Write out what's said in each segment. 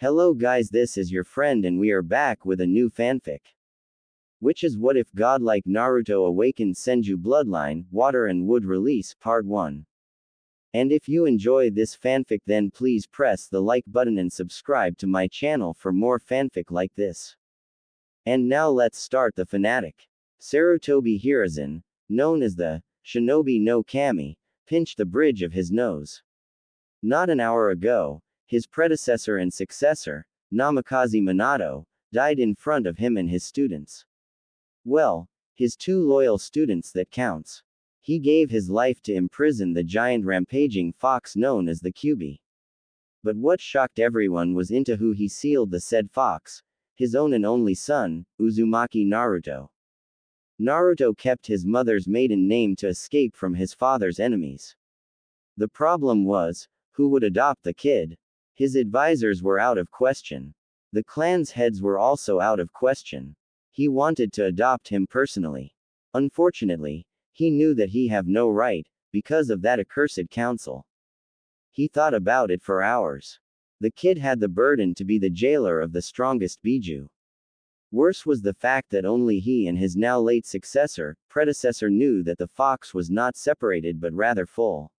Hello guys, this is your friend and we are back with a new fanfic. Which is What If Godlike Naruto Awakened Senju Bloodline, Water and Wood Release, Part 1. And if you enjoy this fanfic then please press the like button and subscribe to my channel for more fanfic like this. And now let's start the fanatic. Sarutobi Hiruzen, known as the Shinobi no Kami, pinched the bridge of his nose. Not an hour ago, his predecessor and successor, Namikaze Minato, died in front of him and his students. Well, his two loyal students that counts. He gave his life to imprison the giant rampaging fox known as the Kyuubi. But what shocked everyone was into who he sealed the said fox, his own and only son, Uzumaki Naruto. Naruto kept his mother's maiden name to escape from his father's enemies. The problem was, who would adopt the kid? His advisors were out of question. The clan's heads were also out of question. He wanted to adopt him personally. Unfortunately, he knew that he have no right, because of that accursed council. He thought about it for hours. The kid had the burden to be the jailer of the strongest Biju. Worse was the fact that only he and his now late predecessor knew that the fox was not separated but rather full.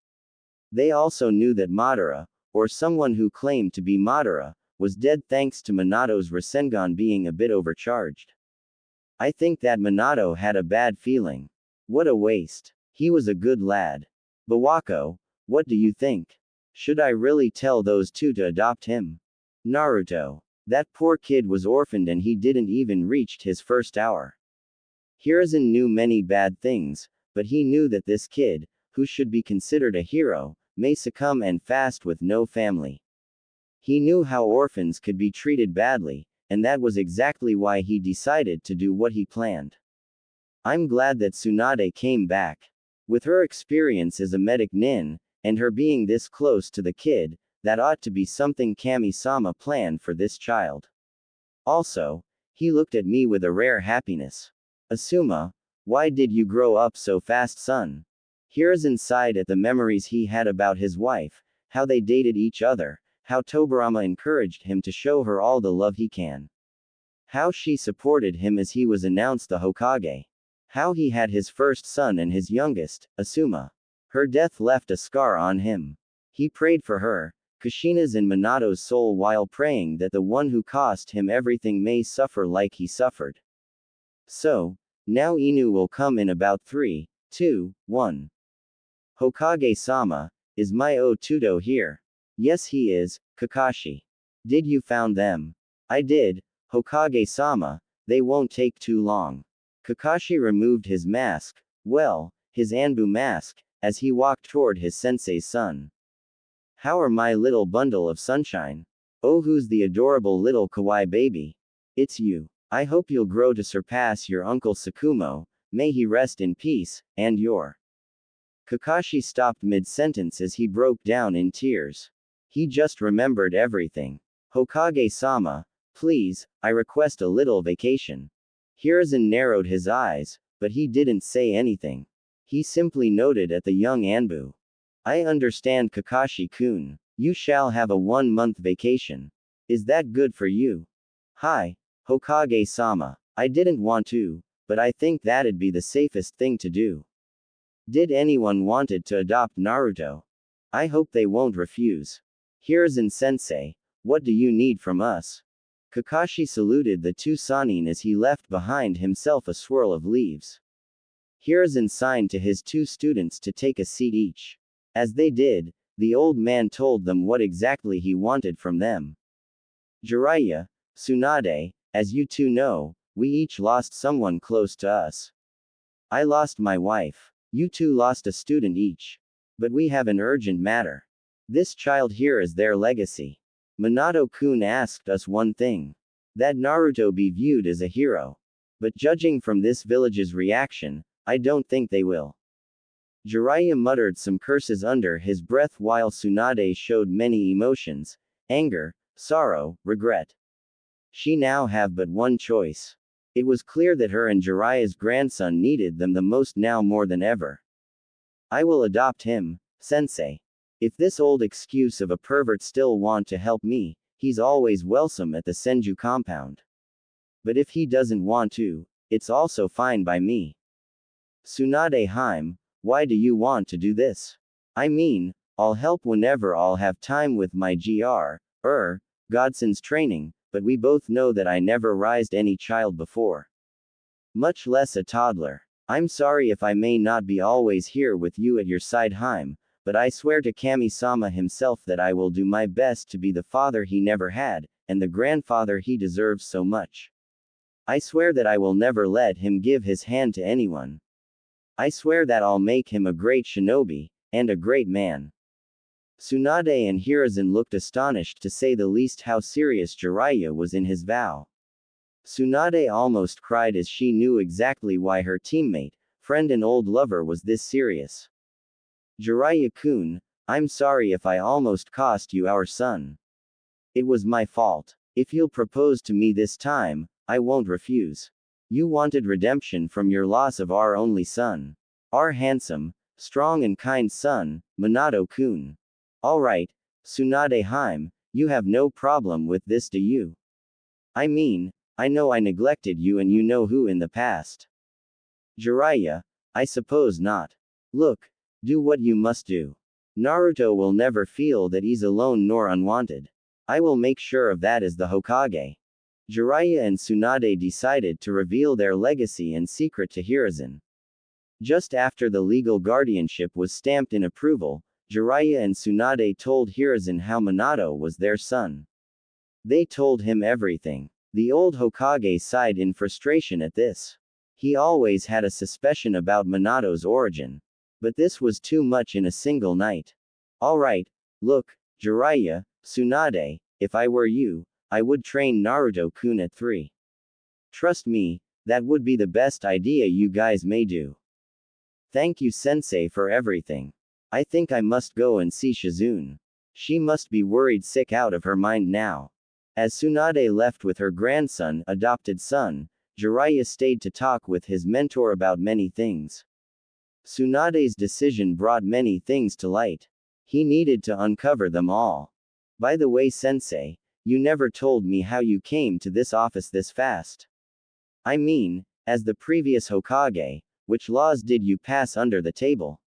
They also knew that Madara, or someone who claimed to be Madara, was dead thanks to Minato's Rasengan being a bit overcharged. I think that Minato had a bad feeling. What a waste. He was a good lad. Bawako, what do you think? Should I really tell those two to adopt him? Naruto. That poor kid was orphaned and he didn't even reach his first hour. Hiruzen knew many bad things, but he knew that this kid, who should be considered a hero, may succumb and fast with no family. He knew how orphans could be treated badly, and that was exactly why he decided to do what he planned. I'm glad that Tsunade came back. With her experience as a medic nin, and her being this close to the kid, that ought to be something Kami-sama planned for this child. Also, he looked at me with a rare happiness. Asuma, why did you grow up so fast, son? Hiruzen sighed at the memories he had about his wife, how they dated each other, how Tobirama encouraged him to show her all the love he can. How she supported him as he was announced the Hokage. How he had his first son and his youngest, Asuma. Her death left a scar on him. He prayed for her, Kushina's and Minato's soul while praying that the one who cost him everything may suffer like he suffered. So, now Inu will come in about 3, 2, 1. Hokage-sama, is my Otudo here? Yes he is, Kakashi. Did you found them? I did, Hokage-sama, they won't take too long. Kakashi removed his mask, well, his Anbu mask, as he walked toward his sensei's son. How are my little bundle of sunshine? Oh, who's the adorable little kawaii baby? It's you. I hope you'll grow to surpass your uncle Sakumo, may he rest in peace, and your. Kakashi stopped mid-sentence as he broke down in tears. He just remembered everything. Hokage-sama, please, I request a little vacation. Hiruzen narrowed his eyes, but he didn't say anything. He simply noted at the young Anbu. I understand Kakashi-kun. You shall have a 1-month vacation. Is that good for you? Hi, Hokage-sama. I didn't want to, but I think that'd be the safest thing to do. Did anyone wanted to adopt Naruto? I hope they won't refuse. Hiruzen-sensei, what do you need from us? Kakashi saluted the two Sannin as he left behind himself a swirl of leaves. Hiruzen signed to his two students to take a seat each. As they did, the old man told them what exactly he wanted from them. Jiraiya, Tsunade, as you two know, we each lost someone close to us. I lost my wife. You two lost a student each. But we have an urgent matter. This child here is their legacy. Minato-kun asked us one thing. That Naruto be viewed as a hero. But judging from this village's reaction, I don't think they will. Jiraiya muttered some curses under his breath while Tsunade showed many emotions, anger, sorrow, regret. She now have but one choice. It was clear that her and Jiraiya's grandson needed them the most now more than ever. I will adopt him, sensei. If this old excuse of a pervert still want to help me, he's always welcome at the Senju compound. But if he doesn't want to, it's also fine by me. Tsunade Haim, why do you want to do this? I mean, I'll help whenever I'll have time with my Godson's training, but we both know that I never raised any child before. Much less a toddler. I'm sorry if I may not be always here with you at your side Haim, but I swear to Kami-sama himself that I will do my best to be the father he never had, and the grandfather he deserves so much. I swear that I will never let him give his hand to anyone. I swear that I'll make him a great shinobi, and a great man. Tsunade and Hiruzen looked astonished to say the least how serious Jiraiya was in his vow. Tsunade almost cried as she knew exactly why her teammate, friend and old lover was this serious. Jiraiya-kun, I'm sorry if I almost cost you our son. It was my fault. If you'll propose to me this time, I won't refuse. You wanted redemption from your loss of our only son. Our handsome, strong and kind son, Minato-kun. Alright, Tsunade Haim, you have no problem with this, do you? I mean, I know I neglected you and you know who in the past. Jiraiya, I suppose not. Look, do what you must do. Naruto will never feel that he's alone nor unwanted. I will make sure of that as the Hokage. Jiraiya and Tsunade decided to reveal their legacy and secret to Hiruzen. Just after the legal guardianship was stamped in approval, Jiraiya and Tsunade told Hiruzen how Minato was their son. They told him everything. The old Hokage sighed in frustration at this. He always had a suspicion about Minato's origin. But this was too much in a single night. Alright, look, Jiraiya, Tsunade, if I were you, I would train Naruto-kun at 3. Trust me, that would be the best idea you guys may do. Thank you sensei for everything. I think I must go and see Shizune. She must be worried sick out of her mind now. As Tsunade left with her grandson, adopted son, Jiraiya stayed to talk with his mentor about many things. Tsunade's decision brought many things to light. He needed to uncover them all. By the way sensei, you never told me how you came to this office this fast. I mean, as the previous Hokage, which laws did you pass under the table?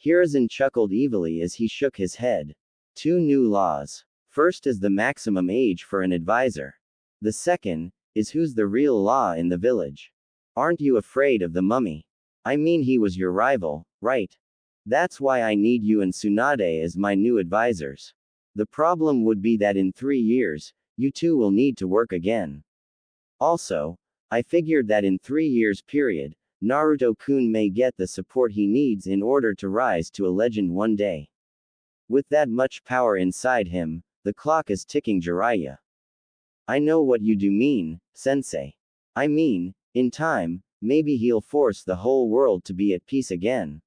Hiruzen chuckled evilly as he shook his head. 2 new laws. First is the maximum age for an advisor. The second is who's the real law in the village. Aren't you afraid of the mummy? I mean he was your rival, right? That's why I need you and Tsunade as my new advisors. The problem would be that in 3 years, you two will need to work again. Also, I figured that in 3 years period, Naruto-kun may get the support he needs in order to rise to a legend one day. With that much power inside him, the clock is ticking Jiraiya. I know what you do mean, sensei. I mean, in time, maybe he'll force the whole world to be at peace again.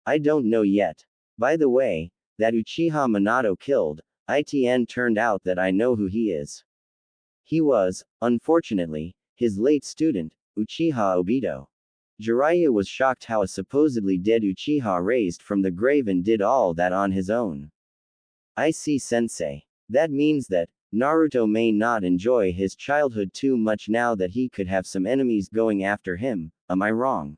I don't know yet. By the way, that Uchiha Minato killed, itn turned out that I know who he is. He was, unfortunately, his late student, Uchiha Obito. Jiraiya was shocked how a supposedly dead Uchiha raised from the grave and did all that on his own. I see sensei. That means that Naruto may not enjoy his childhood too much now that he could have some enemies going after him, am I wrong?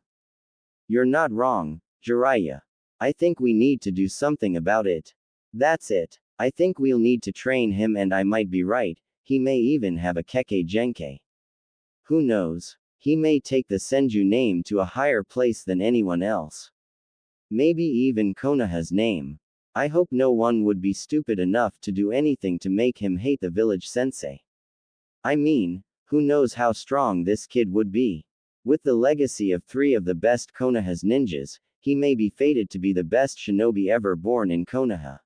You're not wrong, Jiraiya. I think we need to do something about it. That's it. I think we'll need to train him and I might be right, he may even have a Kekkei Genkei. Who knows? He may take the Senju name to a higher place than anyone else. Maybe even Konoha's name. I hope no one would be stupid enough to do anything to make him hate the village sensei. I mean, who knows how strong this kid would be. With the legacy of 3 of the best Konoha's ninjas, he may be fated to be the best shinobi ever born in Konoha.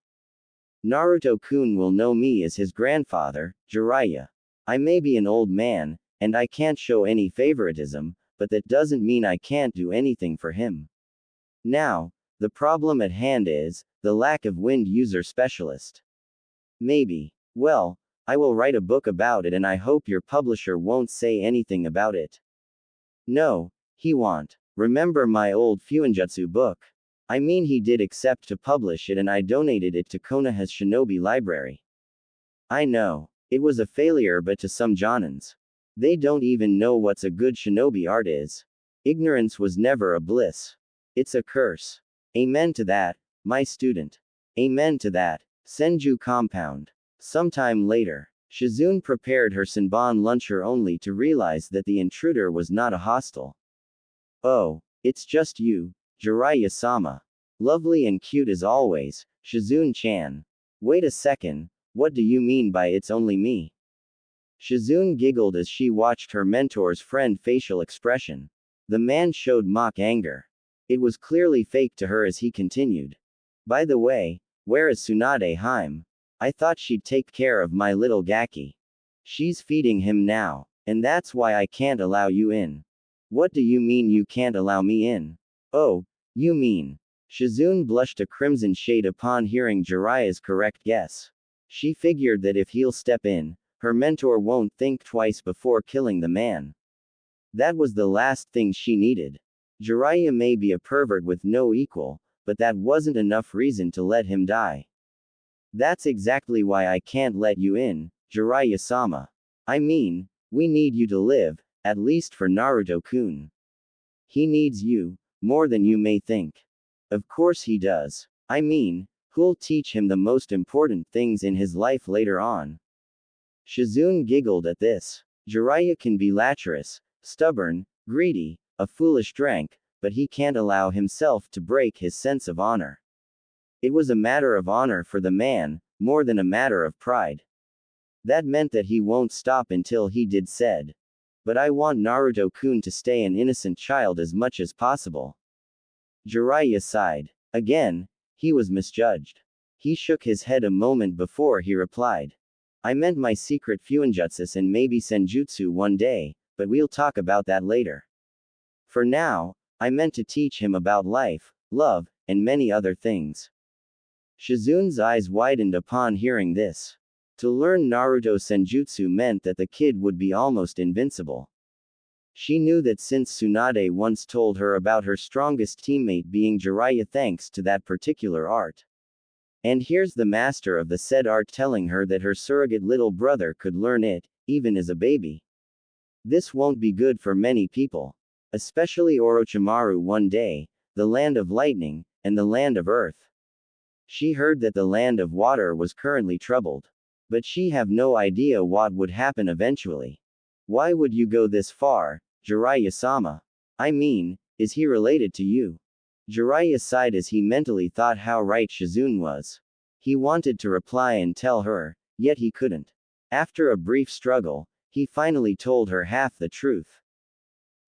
Naruto-kun will know me as his grandfather, Jiraiya. I may be an old man, and I can't show any favoritism, but that doesn't mean I can't do anything for him. Now, the problem at hand is the lack of wind user specialist. Maybe. Well, I will write a book about it and I hope your publisher won't say anything about it. No, he won't. Remember my old Fuinjutsu book? I mean he did accept to publish it and I donated it to Konoha's Shinobi Library. I know. It was a failure, but to some Jonins. They don't even know what's a good shinobi art is. Ignorance was never a bliss. It's a curse. Amen to that, my student. Amen to that. Senju compound. Sometime later, Shizune prepared her Senbon luncher only to realize that the intruder was not a hostile. Oh, it's just you, Jiraiya-sama. Lovely and cute as always, Shizune-chan. Wait a second, what do you mean by it's only me? Shizune giggled as she watched her mentor's friend facial expression. The man showed mock anger. It was clearly fake to her as he continued. By the way, where is Tsunade Haim? I thought she'd take care of my little Gaki. She's feeding him now, and that's why I can't allow you in. What do you mean you can't allow me in? Oh, you mean. Shizune blushed a crimson shade upon hearing Jiraiya's correct guess. She figured that if he'll step in, her mentor won't think twice before killing the man. That was the last thing she needed. Jiraiya may be a pervert with no equal, but that wasn't enough reason to let him die. That's exactly why I can't let you in, Jiraiya-sama. I mean, we need you to live, at least for Naruto-kun. He needs you, more than you may think. Of course he does. I mean, who'll teach him the most important things in his life later on? Shizune giggled at this. Jiraiya can be lecherous, stubborn, greedy, a foolish drunk, but he can't allow himself to break his sense of honor. It was a matter of honor for the man, more than a matter of pride. That meant that he won't stop until he did said. But I want Naruto-kun to stay an innocent child as much as possible. Jiraiya sighed. Again, he was misjudged. He shook his head a moment before he replied. I meant my secret fuinjutsu and maybe senjutsu one day, but we'll talk about that later. For now, I meant to teach him about life, love, and many other things. Shizune's eyes widened upon hearing this. To learn Naruto senjutsu meant that the kid would be almost invincible. She knew that since Tsunade once told her about her strongest teammate being Jiraiya thanks to that particular art. And here's the master of the said art telling her that her surrogate little brother could learn it, even as a baby. This won't be good for many people. Especially Orochimaru one day, the land of lightning, and the land of earth. She heard that the land of water was currently troubled. But she have no idea what would happen eventually. Why would you go this far, Jiraiya-sama? I mean, is he related to you? Jiraiya sighed as he mentally thought how right Shizune was. He wanted to reply and tell her, yet he couldn't. After a brief struggle, he finally told her half the truth.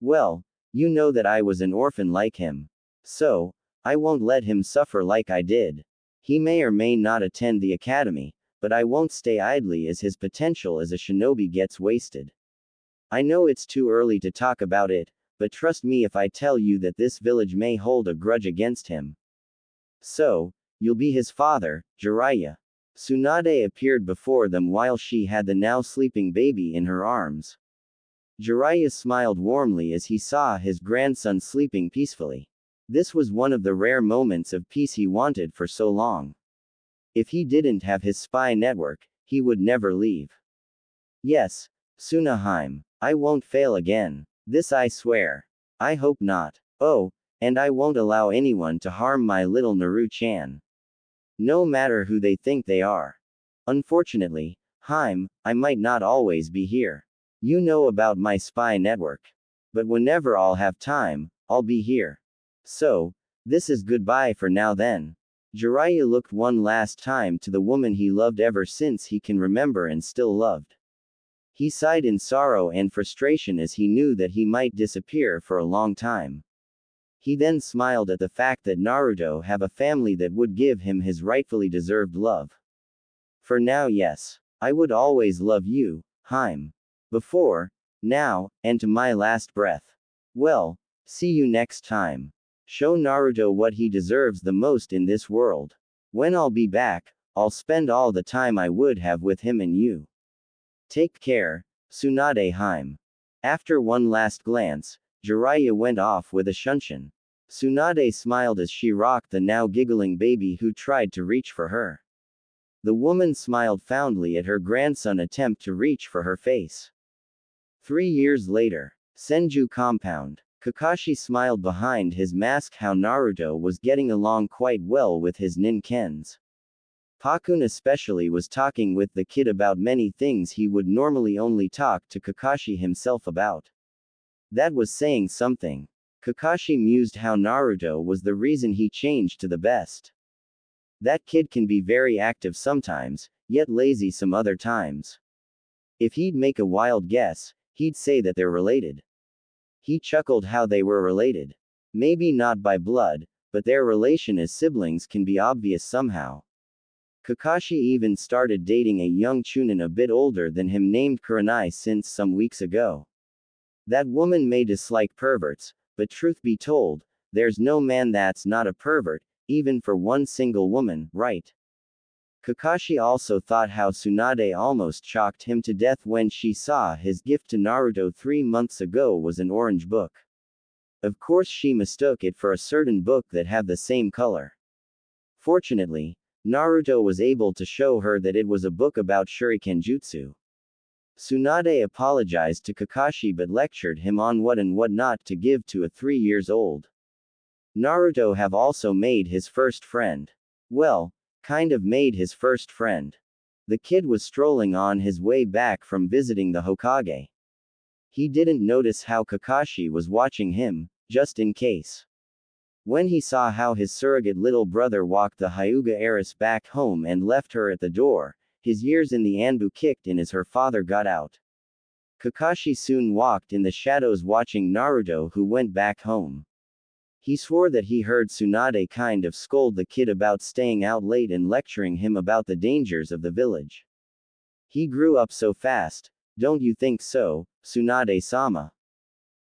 Well, you know that I was an orphan like him. So, I won't let him suffer like I did. He may or may not attend the academy, but I won't stay idly as his potential as a shinobi gets wasted. I know it's too early to talk about it, but trust me if I tell you that this village may hold a grudge against him. So, you'll be his father, Jiraiya. Tsunade appeared before them while she had the now sleeping baby in her arms. Jiraiya smiled warmly as he saw his grandson sleeping peacefully. This was one of the rare moments of peace he wanted for so long. If he didn't have his spy network, he would never leave. Yes, Tsunaheim, I won't fail again. This I swear. I hope not. Oh, and I won't allow anyone to harm my little Naru-chan. No matter who they think they are. Unfortunately, Haim, I might not always be here. You know about my spy network. But whenever I'll have time, I'll be here. So, this is goodbye for now then. Jiraiya looked one last time to the woman he loved ever since he can remember and still loved. He sighed in sorrow and frustration as he knew that he might disappear for a long time. He then smiled at the fact that Naruto have a family that would give him his rightfully deserved love. For now, yes. I would always love you, Haim. Before, now, and to my last breath. Well, see you next time. Show Naruto what he deserves the most in this world. When I'll be back, I'll spend all the time I would have with him and you. Take care, Tsunade Haim. After one last glance, Jiraiya went off with a shunshin. Tsunade smiled as she rocked the now giggling baby who tried to reach for her. The woman smiled fondly at her grandson's attempt to reach for her face. 3 years later. Senju compound. Kakashi smiled behind his mask how Naruto was getting along quite well with his ninkens. Pakun especially was talking with the kid about many things he would normally only talk to Kakashi himself about. That was saying something. Kakashi mused how Naruto was the reason he changed to the best. That kid can be very active sometimes, yet lazy some other times. If he'd make a wild guess, he'd say that they're related. He chuckled how they were related. Maybe not by blood, but their relation as siblings can be obvious somehow. Kakashi even started dating a young chunin a bit older than him named Kurenai since some weeks ago. That woman may dislike perverts, but truth be told, there's no man that's not a pervert, even for one single woman, right? Kakashi also thought how Tsunade almost shocked him to death when she saw his gift to Naruto 3 months ago was an orange book. Of course she mistook it for a certain book that had the same color. Fortunately, Naruto was able to show her that it was a book about shuriken jutsu. Tsunade apologized to Kakashi but lectured him on what and what not to give to a 3 years old. Naruto have also made his first friend. Well, kind of made his first friend. The kid was strolling on his way back from visiting the Hokage. He didn't notice how Kakashi was watching him, just in case. When he saw how his surrogate little brother walked the Hyuga heiress back home and left her at the door, his ears in the Anbu kicked in as her father got out. Kakashi soon walked in the shadows watching Naruto who went back home. He swore that he heard Tsunade kind of scold the kid about staying out late and lecturing him about the dangers of the village. He grew up so fast, don't you think so, Tsunade-sama?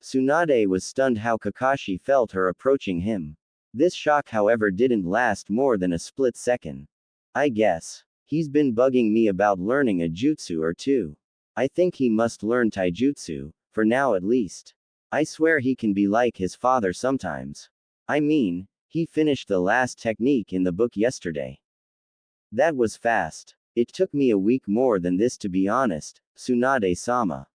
Tsunade was stunned how Kakashi felt her approaching him. This shock however didn't last more than a split second. I guess. He's been bugging me about learning a jutsu or two. I think he must learn taijutsu, for now at least. I swear he can be like his father sometimes. I mean, he finished the last technique in the book yesterday. That was fast. It took me a week more than this to be honest, Tsunade-sama.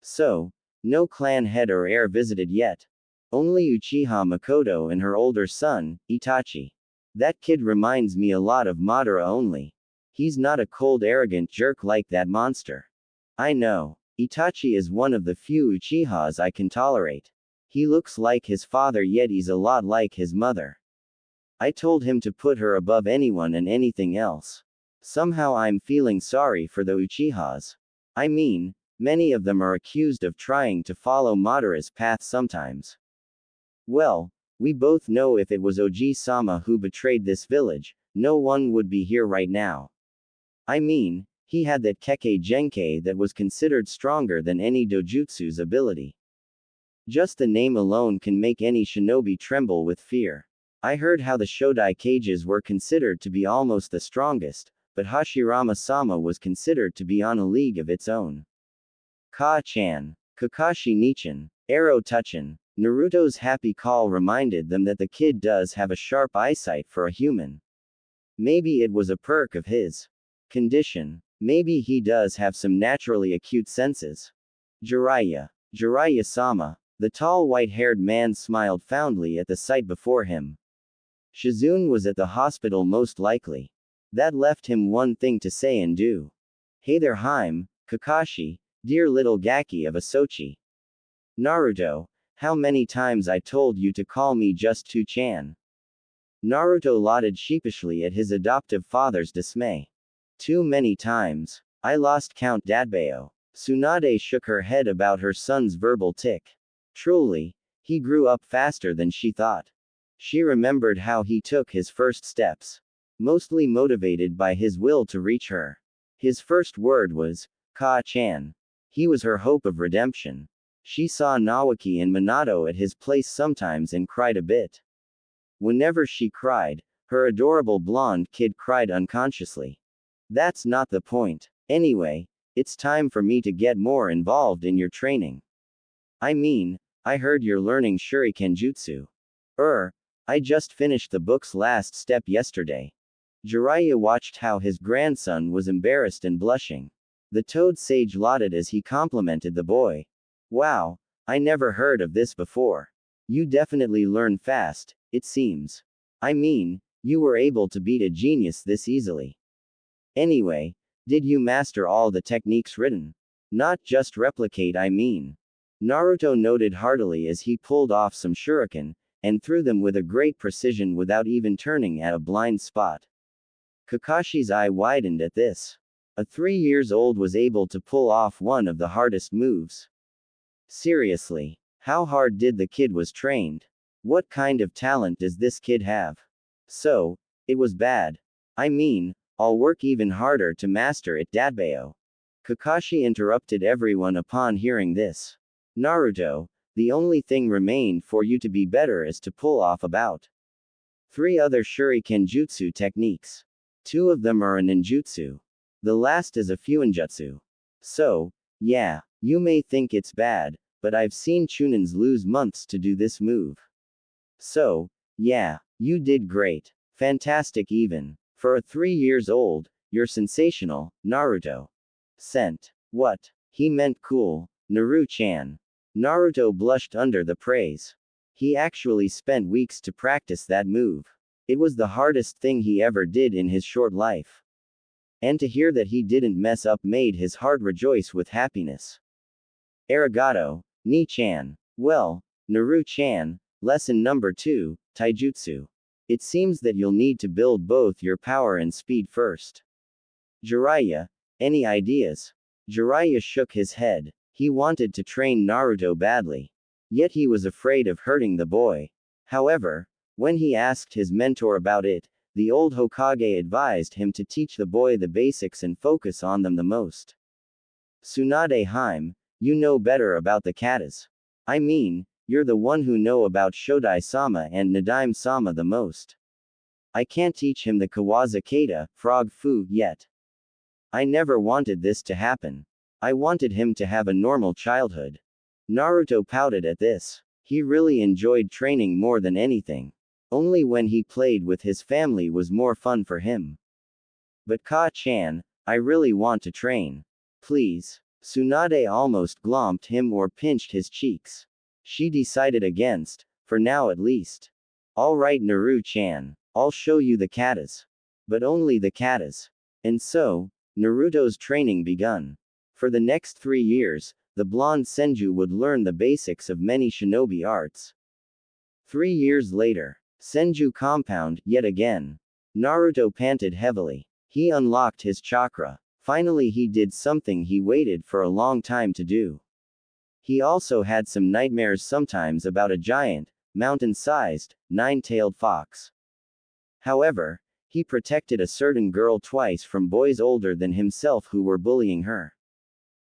So, no clan head or heir visited yet. Only Uchiha Makoto and her older son, Itachi. That kid reminds me a lot of Madara only. He's not a cold arrogant jerk like that monster. I know. Itachi is one of the few Uchihas I can tolerate. He looks like his father yet he's a lot like his mother. I told him to put her above anyone and anything else. Somehow I'm feeling sorry for the Uchihas. I mean, many of them are accused of trying to follow Madara's path sometimes. Well, we both know if it was Oji-sama who betrayed this village, no one would be here right now. I mean, he had that Kekkei Genkei that was considered stronger than any dojutsu's ability. Just the name alone can make any shinobi tremble with fear. I heard how the Shodai cages were considered to be almost the strongest, but Hashirama-sama was considered to be on a league of its own. Ka-chan. Kakashi Nichan. Arrow Touchin. Naruto's happy call reminded them that the kid does have a sharp eyesight for a human. Maybe it was a perk of his condition. Maybe he does have some naturally acute senses. Jiraiya. Jiraiya-sama. The tall white-haired man smiled fondly at the sight before him. Shizune was at the hospital most likely. That left him one thing to say and do. Hey there Haim, Kakashi, dear little Gaki of Asochi. Naruto, how many times I told you to call me just Tu-chan. Naruto lauded sheepishly at his adoptive father's dismay. Too many times. I lost count Dadbeo. Tsunade shook her head about her son's verbal tick. Truly, he grew up faster than she thought. She remembered how he took his first steps. Mostly motivated by his will to reach her. His first word was, Ka-chan. He was her hope of redemption. She saw Nawaki and Minato at his place sometimes and cried a bit. Whenever she cried, her adorable blonde kid cried unconsciously. That's not the point. Anyway, it's time for me to get more involved in your training. I mean, I heard you're learning shuriken jutsu. I just finished the book's last step yesterday. Jiraiya watched how his grandson was embarrassed and blushing. The toad sage lauded as he complimented the boy. Wow, I never heard of this before. You definitely learn fast, it seems. I mean, you were able to beat a genius this easily. Anyway, did you master all the techniques written? Not just replicate, I mean. Naruto nodded heartily as he pulled off some shuriken, and threw them with a great precision without even turning at a blind spot. Kakashi's eye widened at this. A 3-year-old was able to pull off one of the hardest moves. Seriously, how hard did the kid was trained? What kind of talent does this kid have? So, it was bad. I mean, I'll work even harder to master it, Dadbao. Kakashi interrupted everyone upon hearing this. Naruto, the only thing remained for you to be better is to pull off about 3 other shuriken jutsu techniques. 2 of them are a ninjutsu. The last is a fuinjutsu. So, yeah, you may think it's bad, but I've seen Chunins lose months to do this move. So, yeah, you did great. Fantastic even. For a 3-year-old, you're sensational, Naruto. Sent. What? He meant cool, Naru-chan. Naruto blushed under the praise. He actually spent weeks to practice that move. It was the hardest thing he ever did in his short life. And to hear that he didn't mess up made his heart rejoice with happiness. Arigato, Ni-chan. Well, Naru-chan, lesson number 2, Taijutsu. It seems that you'll need to build both your power and speed first. Jiraiya, any ideas? Jiraiya shook his head. He wanted to train Naruto badly. Yet he was afraid of hurting the boy. However, when he asked his mentor about it, the old Hokage advised him to teach the boy the basics and focus on them the most. Tsunade Hime, you know better about the katas. I mean, you're the one who know about Shodai-sama and Nadaime-sama the most. I can't teach him the Kawaza kata, frog fu, yet. I never wanted this to happen. I wanted him to have a normal childhood. Naruto pouted at this. He really enjoyed training more than anything. Only when he played with his family was more fun for him. But Ka-chan, I really want to train. Please. Tsunade almost glomped him or pinched his cheeks. She decided against, for now at least. Alright Naru-chan, I'll show you the katas. But only the katas. And so, Naruto's training begun. For the next 3 years, the blonde Senju would learn the basics of many shinobi arts. 3 years later, Senju compound, yet again. Naruto panted heavily. He unlocked his chakra. Finally he did something he waited for a long time to do. He also had some nightmares sometimes about a giant, mountain-sized, 9-tailed fox. However, he protected a certain girl twice from boys older than himself who were bullying her.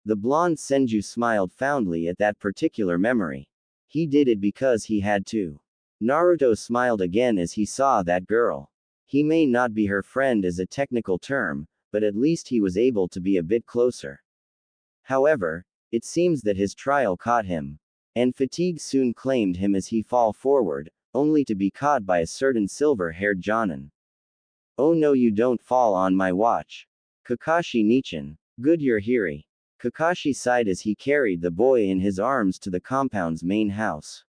The blonde Senju smiled fondly at that particular memory. He did it because he had to. Naruto smiled again as he saw that girl. He may not be her friend as a technical term, but at least he was able to be a bit closer. However, it seems that his trial caught him. And fatigue soon claimed him as he fall forward, only to be caught by a certain silver-haired Jonin. Oh no, you don't fall on my watch. Kakashi Nichan. Good you're here. Kakashi sighed as he carried the boy in his arms to the compound's main house.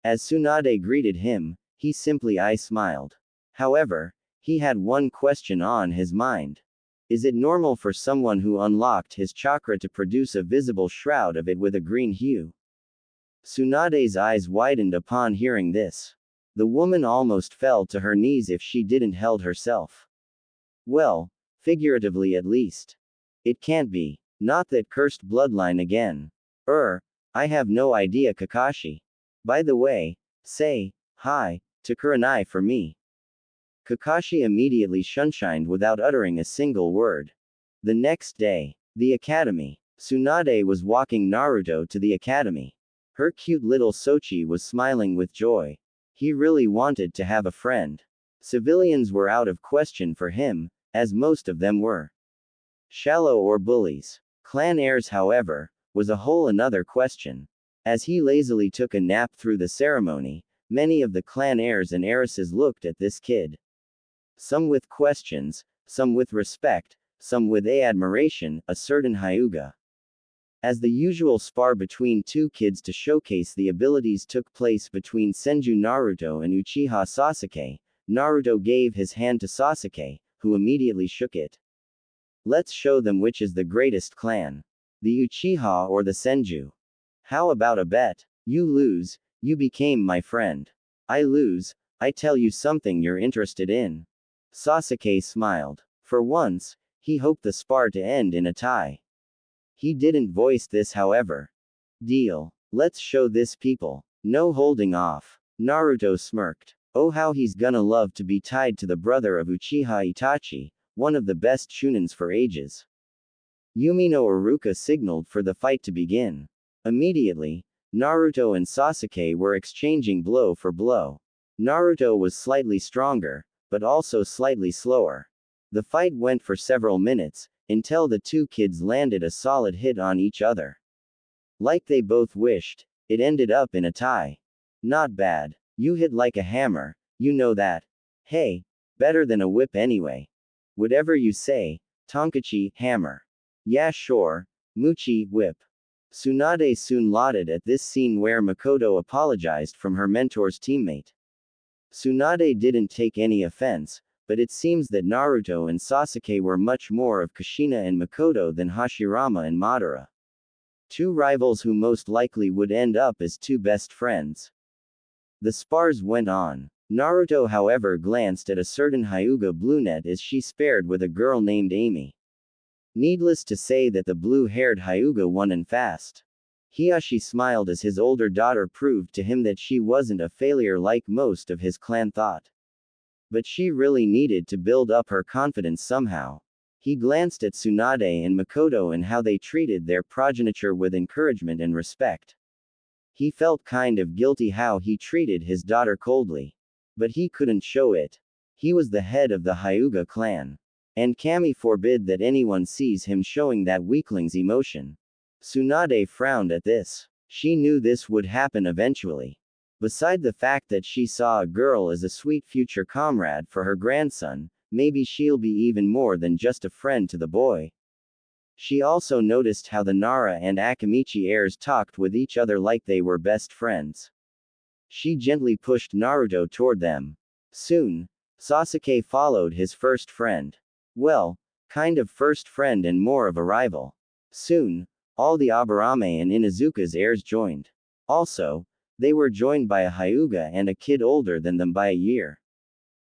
As Tsunade greeted him, he simply smiled. However, he had one question on his mind. Is it normal for someone who unlocked his chakra to produce a visible shroud of it with a green hue? Tsunade's eyes widened upon hearing this. The woman almost fell to her knees if she didn't held herself. Well, figuratively at least. It can't be. Not that cursed bloodline again. I have no idea Kakashi. By the way, say, hi, to Kurenai for me. Kakashi immediately shunshined without uttering a single word. The next day, the academy. Tsunade was walking Naruto to the academy. Her cute little Sochi was smiling with joy. He really wanted to have a friend. Civilians were out of question for him, as most of them were. Shallow or bullies. Clan heirs, however, was a whole another question. As he lazily took a nap through the ceremony, many of the clan heirs and heiresses looked at this kid. some with questions, some with respect, some with admiration, a certain Hyuga. As the usual spar between two kids to showcase the abilities took place between Senju Naruto and Uchiha Sasuke, Naruto gave his hand to Sasuke, who immediately shook it. Let's show them which is the greatest clan. The Uchiha or the Senju. How about a bet? You lose, you became my friend. I lose, I tell you something you're interested in. Sasuke smiled. For once, he hoped the spar to end in a tie. He didn't voice this, however. Deal. Let's show this people. No holding off. Naruto smirked. Oh, how he's gonna love to be tied to the brother of Uchiha Itachi, one of the best shunins for ages. Yumino Iruka signaled for the fight to begin. Immediately, Naruto and Sasuke were exchanging blow for blow. Naruto was slightly stronger, but also slightly slower. The fight went for several minutes, until the two kids landed a solid hit on each other. Like they both wished, it ended up in a tie. Not bad. You hit like a hammer, you know that. Hey, better than a whip anyway. Whatever you say, Tonkachi, hammer. Yeah, sure. Muchi, whip. Tsunade soon lauded at this scene where Makoto apologized from her mentor's teammate. Tsunade didn't take any offense, but it seems that Naruto and Sasuke were much more of Kushina and Makoto than Hashirama and Madara. Two rivals who most likely would end up as two best friends. The spars went on. Naruto, however, glanced at a certain Hyuga brunette as she sparred with a girl named Amy. Needless to say that the blue-haired Hyuga won and fast. Hiyashi smiled as his older daughter proved to him that she wasn't a failure like most of his clan thought. But she really needed to build up her confidence somehow. He glanced at Tsunade and Makoto and how they treated their progenitor with encouragement and respect. He felt kind of guilty how he treated his daughter coldly. But he couldn't show it. He was the head of the Hyuga clan. And Kami forbid that anyone sees him showing that weakling's emotion. Tsunade frowned at this. She knew this would happen eventually. Beside the fact that she saw a girl as a sweet future comrade for her grandson, maybe she'll be even more than just a friend to the boy. She also noticed how the Nara and Akamichi heirs talked with each other like they were best friends. She gently pushed Naruto toward them. Soon, Sasuke followed his first friend. Well, kind of first friend and more of a rival. Soon, all the Aburame and Inuzuka's heirs joined. Also, they were joined by a Hyuga and a kid older than them by a year.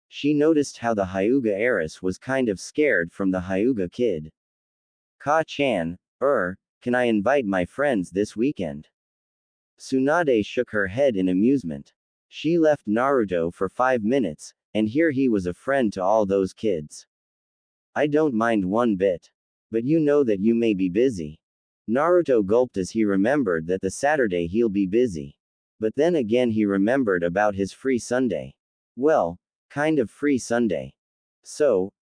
She noticed how the Hyuga heiress was kind of scared from the Hyuga kid. Ka-chan, can I invite my friends this weekend? Tsunade shook her head in amusement. She left Naruto for 5 minutes, and here he was a friend to all those kids. I don't mind one bit. But you know that you may be busy. Naruto gulped as he remembered that the Saturday he'll be busy. But then again he remembered about his free Sunday. Well, kind of free Sunday. So,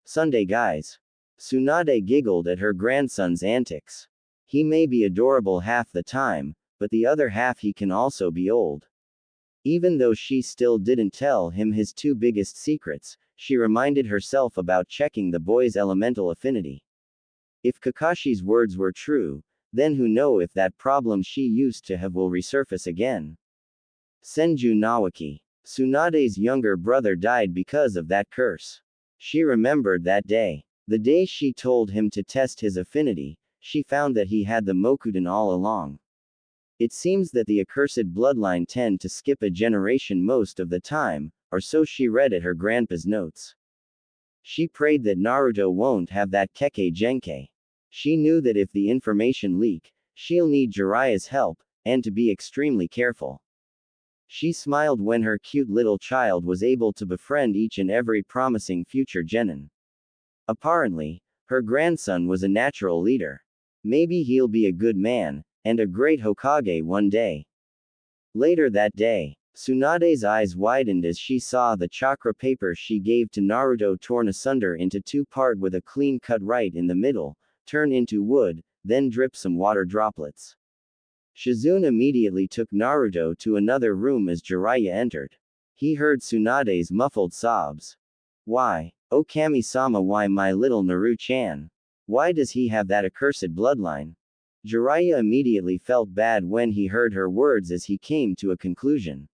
Sunday guys. Tsunade giggled at her grandson's antics. He may be adorable half the time, but the other half he can also be old. Even though she still didn't tell him his two biggest secrets, she reminded herself about checking the boy's elemental affinity. If Kakashi's words were true, then who knows if that problem she used to have will resurface again. Senju Nawaki. Tsunade's younger brother died because of that curse. She remembered that day. The day she told him to test his affinity, she found that he had the Mokuden all along. It seems that the accursed bloodline tend to skip a generation most of the time, or so she read at her grandpa's notes. She prayed that Naruto won't have that Kekkei Genkai. She knew that if the information leak, she'll need Jiraiya's help, and to be extremely careful. She smiled when her cute little child was able to befriend each and every promising future genin. Apparently, her grandson was a natural leader. Maybe he'll be a good man, and a great Hokage one day. Later that day, Tsunade's eyes widened as she saw the chakra paper she gave to Naruto torn asunder into two parts with a clean cut right in the middle, turn into wood, then drip some water droplets. Shizune immediately took Naruto to another room as Jiraiya entered. He heard Tsunade's muffled sobs. Why? Oh Kami-sama, why my little Naru-chan? Why does he have that accursed bloodline? Jiraiya immediately felt bad when he heard her words as he came to a conclusion.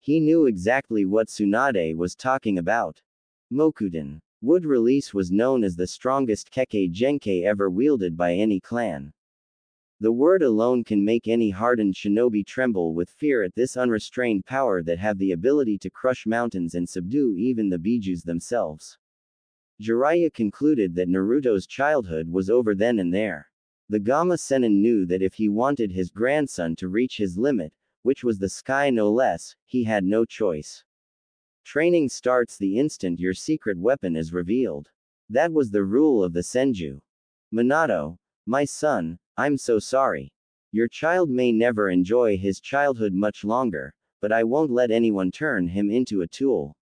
He knew exactly what Tsunade was talking about. Mokuden. Wood release was known as the strongest Kekkei Genkai ever wielded by any clan. The word alone can make any hardened shinobi tremble with fear at this unrestrained power that have the ability to crush mountains and subdue even the Bijus themselves. Jiraiya concluded that Naruto's childhood was over then and there. The Gamma Sennin knew that if he wanted his grandson to reach his limit, which was the sky no less, he had no choice. Training starts the instant your secret weapon is revealed. That was the rule of the Senju. Minato, my son, I'm so sorry. Your child may never enjoy his childhood much longer, but I won't let anyone turn him into a tool.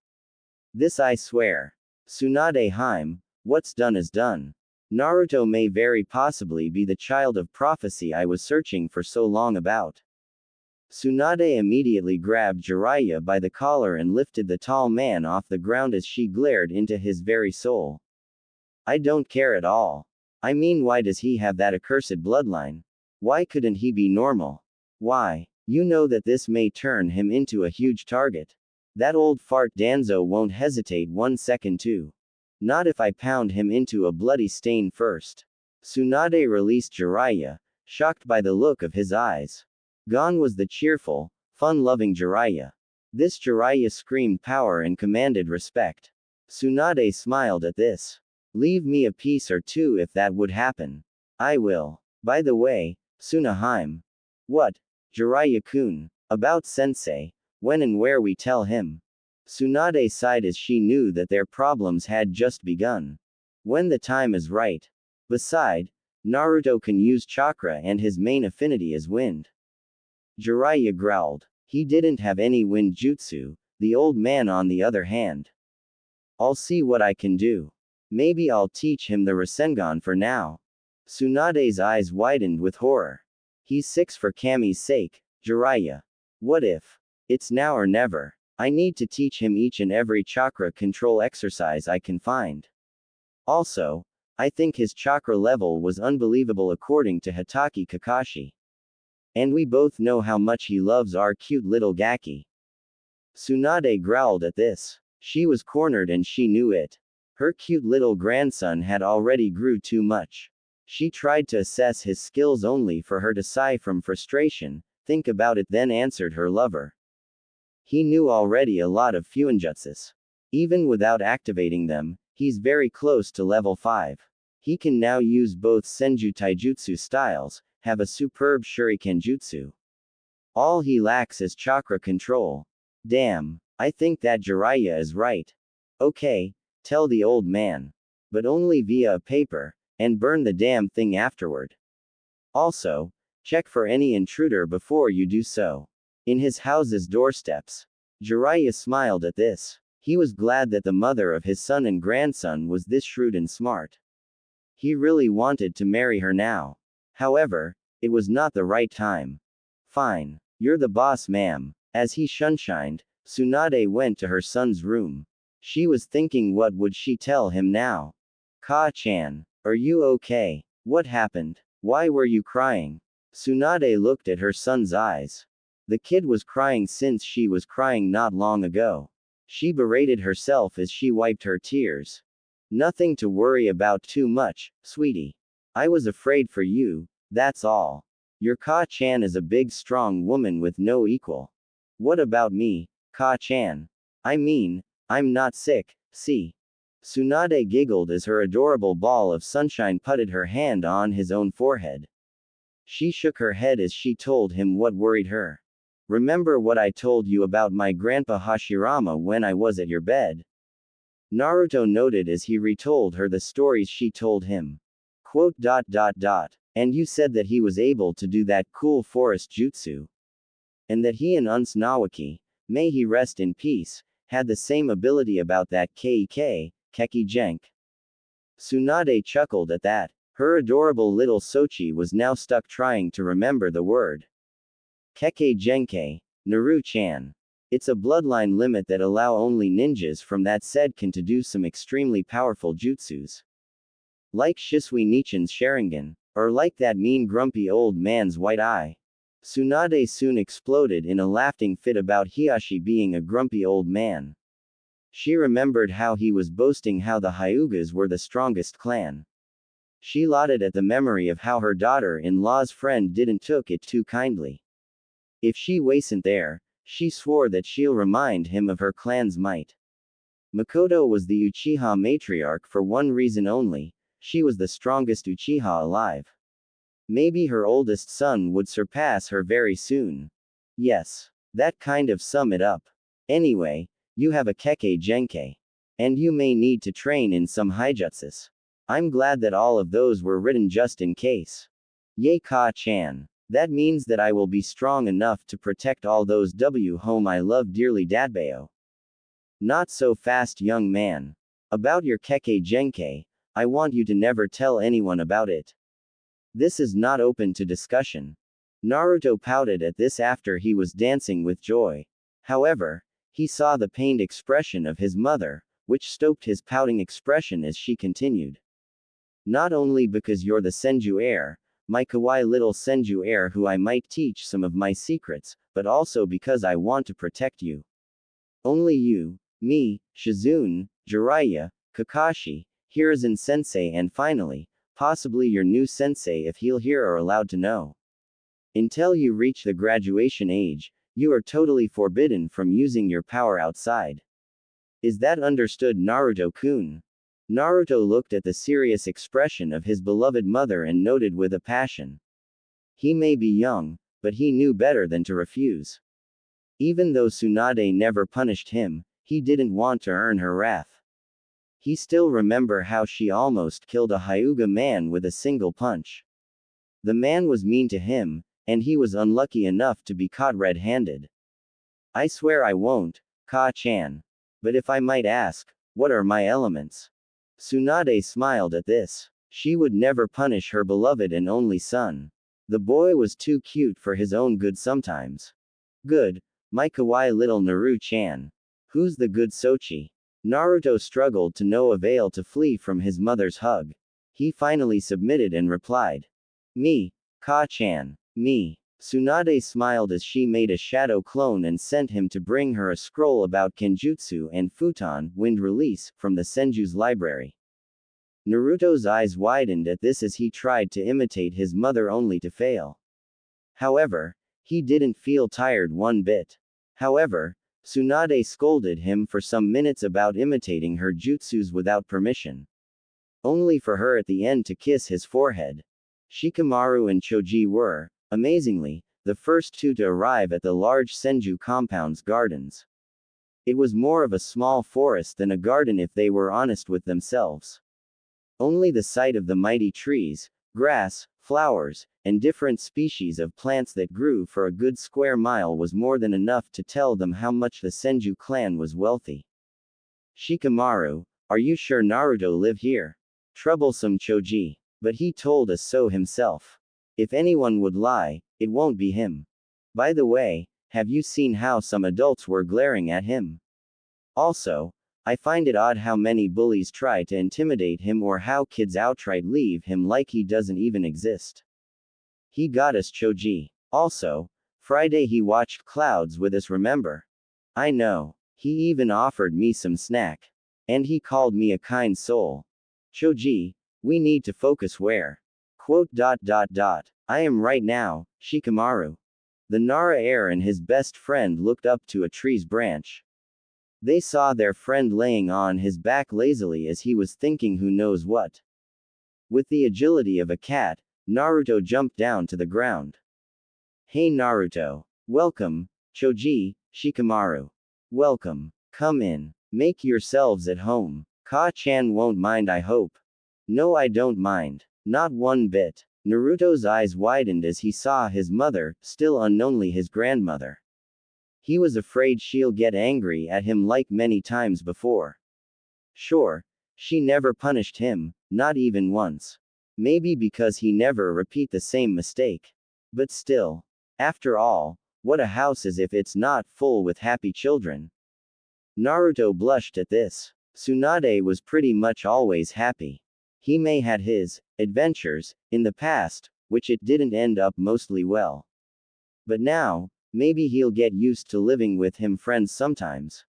This I swear. Tsunade Hime, what's done is done. Naruto may very possibly be the child of prophecy I was searching for so long about. Tsunade immediately grabbed Jiraiya by the collar and lifted the tall man off the ground as she glared into his very soul. I don't care at all. I mean, why does he have that accursed bloodline? Why couldn't he be normal? Why? You know that this may turn him into a huge target. That old fart Danzo won't hesitate 1 second too. Not if I pound him into a bloody stain first. Tsunade released Jiraiya, shocked by the look of his eyes. Gone was the cheerful, fun-loving Jiraiya. This Jiraiya screamed power and commanded respect. Tsunade smiled at this. Leave me a piece or two if that would happen. I will. By the way, Tsunaheim. What? Jiraiya-kun. About sensei. When and where we tell him. Tsunade sighed as she knew that their problems had just begun. When the time is right. Beside, Naruto can use chakra and his main affinity is wind. Jiraiya growled. He didn't have any wind jutsu, the old man on the other hand. I'll see what I can do. Maybe I'll teach him the Rasengan for now. Tsunade's eyes widened with horror. He's 6 for Kami's sake, Jiraiya. What if? It's now or never. I need to teach him each and every chakra control exercise I can find. Also, I think his chakra level was unbelievable according to Hitaki Kakashi. And we both know how much he loves our cute little Gaki. Tsunade growled at this. She was cornered and she knew it. Her cute little grandson had already grew too much. She tried to assess his skills only for her to sigh from frustration, think about it, then answered her lover. He knew already a lot of fuinjutsus. Even without activating them, he's very close to level 5. He can now use both Senju Taijutsu styles, have a superb Shuriken Jutsu. All he lacks is chakra control. Damn, I think that Jiraiya is right. Okay, tell the old man. But only via a paper, and burn the damn thing afterward. Also, check for any intruder before you do so. In his house's doorsteps. Jiraiya smiled at this. He was glad that the mother of his son and grandson was this shrewd and smart. He really wanted to marry her now. However, it was not the right time. Fine. You're the boss, ma'am. As he shunshined, Tsunade went to her son's room. She was thinking, what would she tell him now? Ka-chan, are you okay? What happened? Why were you crying? Tsunade looked at her son's eyes. The kid was crying since she was crying not long ago. She berated herself as she wiped her tears. Nothing to worry about too much, sweetie. I was afraid for you, that's all. Your Ka-chan is a big strong woman with no equal. What about me, Ka-chan? I mean, I'm not sick, see? Tsunade giggled as her adorable ball of sunshine putted her hand on his own forehead. She shook her head as she told him what worried her. Remember what I told you about my grandpa Hashirama when I was at your bed? Naruto noted as he retold her the stories she told him. Quote. And you said that he was able to do that cool forest jutsu. And that he and Uns Nawaki, may he rest in peace, had the same ability about that Kekkei Genkai. Tsunade chuckled at that. Her adorable little Sochi was now stuck trying to remember the word. Kekkei Genkai, Naru-chan. It's a bloodline limit that allow only ninjas from that said can to do some extremely powerful jutsus. Like Shisui Nichin's Sharingan. Or like that mean grumpy old man's white eye. Tsunade soon exploded in a laughing fit about Hiyashi being a grumpy old man. She remembered how he was boasting how the Hyugas were the strongest clan. She lauded at the memory of how her daughter-in-law's friend didn't took it too kindly. If she wasn't there, she swore that she'll remind him of her clan's might. Makoto was the Uchiha matriarch for one reason only, she was the strongest Uchiha alive. Maybe her oldest son would surpass her very soon. Yes. That kind of sum it up. Anyway, you have a Kekkei Genkai. And you may need to train in some Haijutsus. I'm glad that all of those were written just in case. Yay Ka-chan. That means that I will be strong enough to protect all those whom I love dearly Datbeo. Not so fast young man. About your Kekkei Genkai, I want you to never tell anyone about it. This is not open to discussion. Naruto pouted at this after he was dancing with joy. However, he saw the pained expression of his mother, which stoked his pouting expression as she continued. Not only because you're the Senju heir, my kawaii little Senju heir who I might teach some of my secrets, but also because I want to protect you. Only you, me, Shizune, Jiraiya, Kakashi, Hiruzen sensei and finally, possibly your new sensei if he'll hear are allowed to know. Until you reach the graduation age, you are totally forbidden from using your power outside. Is that understood Naruto-kun? Naruto looked at the serious expression of his beloved mother and noted with a passion. He may be young, but he knew better than to refuse. Even though Tsunade never punished him, he didn't want to earn her wrath. He still remember how she almost killed a Hyuga man with a single punch. The man was mean to him, and he was unlucky enough to be caught red-handed. I swear I won't, Ka-chan. But if I might ask, what are my elements? Tsunade smiled at this. She would never punish her beloved and only son. The boy was too cute for his own good sometimes. Good, my kawaii little Naru-chan. Who's the good Sochi? Naruto struggled to no avail to flee from his mother's hug. He finally submitted and replied. Me, Ka-chan. Me. Tsunade smiled as she made a shadow clone and sent him to bring her a scroll about Kenjutsu and Futon, wind release, from the Senju's library. Naruto's eyes widened at this as he tried to imitate his mother only to fail. However, he didn't feel tired one bit. However, Tsunade scolded him for some minutes about imitating her jutsus without permission. Only for her at the end to kiss his forehead. Shikamaru and Choji were, amazingly, the first two to arrive at the large Senju compound's gardens. It was more of a small forest than a garden if they were honest with themselves. Only the sight of the mighty trees, grass, flowers, and different species of plants that grew for a good square mile was more than enough to tell them how much the Senju clan was wealthy. Shikamaru, are you sure Naruto live here? Troublesome Choji. But he told us so himself. If anyone would lie, it won't be him. By the way, have you seen how some adults were glaring at him? Also, I find it odd how many bullies try to intimidate him or how kids outright leave him like he doesn't even exist. He got us Choji. Also, Friday he watched clouds with us remember? I know. He even offered me some snack. And he called me a kind soul. Choji, we need to focus where? Quote. I am right now, Shikamaru. The Nara heir and his best friend looked up to a tree's branch. They saw their friend laying on his back lazily as he was thinking who knows what. With the agility of a cat, Naruto jumped down to the ground. Hey Naruto. Welcome, Choji, Shikamaru. Welcome. Come in. Make yourselves at home. Ka-chan won't mind I hope. No I don't mind. Not one bit. Naruto's eyes widened as he saw his mother, still unknownly his grandmother. He was afraid she'll get angry at him like many times before. Sure, she never punished him, not even once. Maybe because he never repeat the same mistake. But still. After all, What a house as if it's not full with happy children. Naruto blushed at this. Tsunade was pretty much always happy. He may had his adventures in the past, which it didn't end up mostly well. But now, maybe he'll get used to living with him friends sometimes.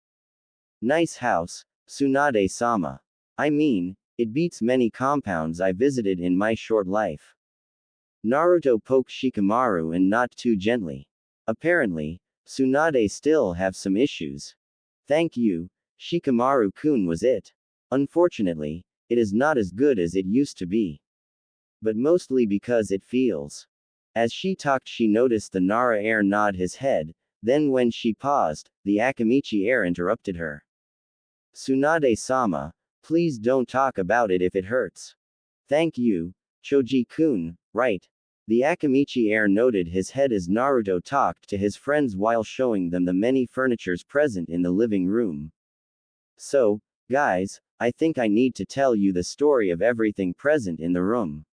Nice house, Tsunade-sama. I mean, it beats many compounds I visited in my short life. Naruto poked Shikamaru and not too gently. Apparently, Tsunade still have some issues. Thank you, Shikamaru-kun was it. Unfortunately, it is not as good as it used to be. But mostly because it feels. As she talked she noticed the Nara heir nod his head, then when she paused, the Akamichi heir interrupted her. Tsunade-sama, please don't talk about it if it hurts. Thank you, Choji-kun, right. The Akamichi heir nodded his head as Naruto talked to his friends while showing them the many furnitures present in the living room. So, guys, I think I need to tell you the story of everything present in the room.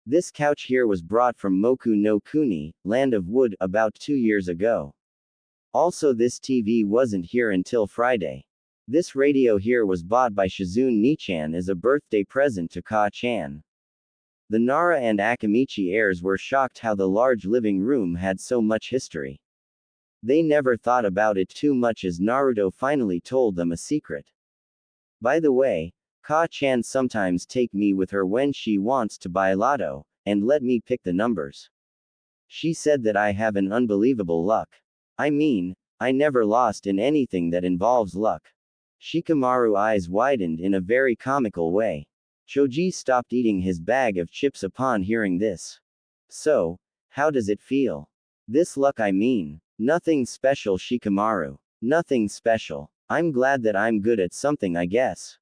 This couch here was brought from Moku no Kuni, Land of Wood, about 2 years ago. Also this TV wasn't here until Friday. This radio here was bought by Shizune Nichan as a birthday present to Ka-chan. The Nara and Akamichi heirs were shocked how the large living room had so much history. They never thought about it too much as Naruto finally told them a secret. By the way, Ka-chan sometimes take me with her when she wants to buy lotto, and let me pick the numbers. She said that I have an unbelievable luck. I mean, I never lost in anything that involves luck. Shikamaru's eyes widened in a very comical way. Choji stopped eating his bag of chips upon hearing this. So, how does it feel? This luck I mean. Nothing special Shikamaru. Nothing special. I'm glad that I'm good at something I guess.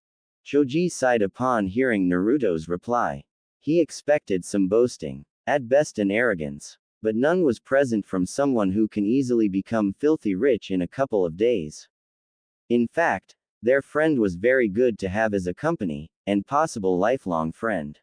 Choji sighed upon hearing Naruto's reply. He expected some boasting. At best an arrogance. But none was present from someone who can easily become filthy rich in a couple of days. In fact, their friend was very good to have as a company, and possible lifelong friend.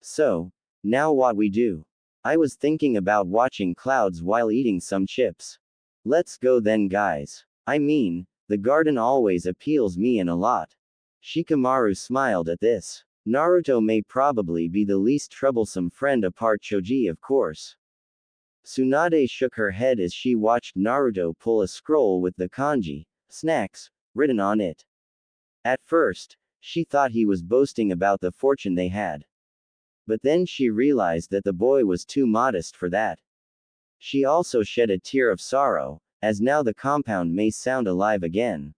So, now what we do? I was thinking about watching clouds while eating some chips. Let's go then guys. I mean, the garden always appeals me in a lot. Shikamaru smiled at this. Naruto may probably be the least troublesome friend apart Choji of course. Tsunade shook her head as she watched Naruto pull a scroll with the kanji, snacks, written on it. At first, she thought he was boasting about the fortune they had. But then she realized that the boy was too modest for that. She also shed a tear of sorrow, as now the compound may sound alive again.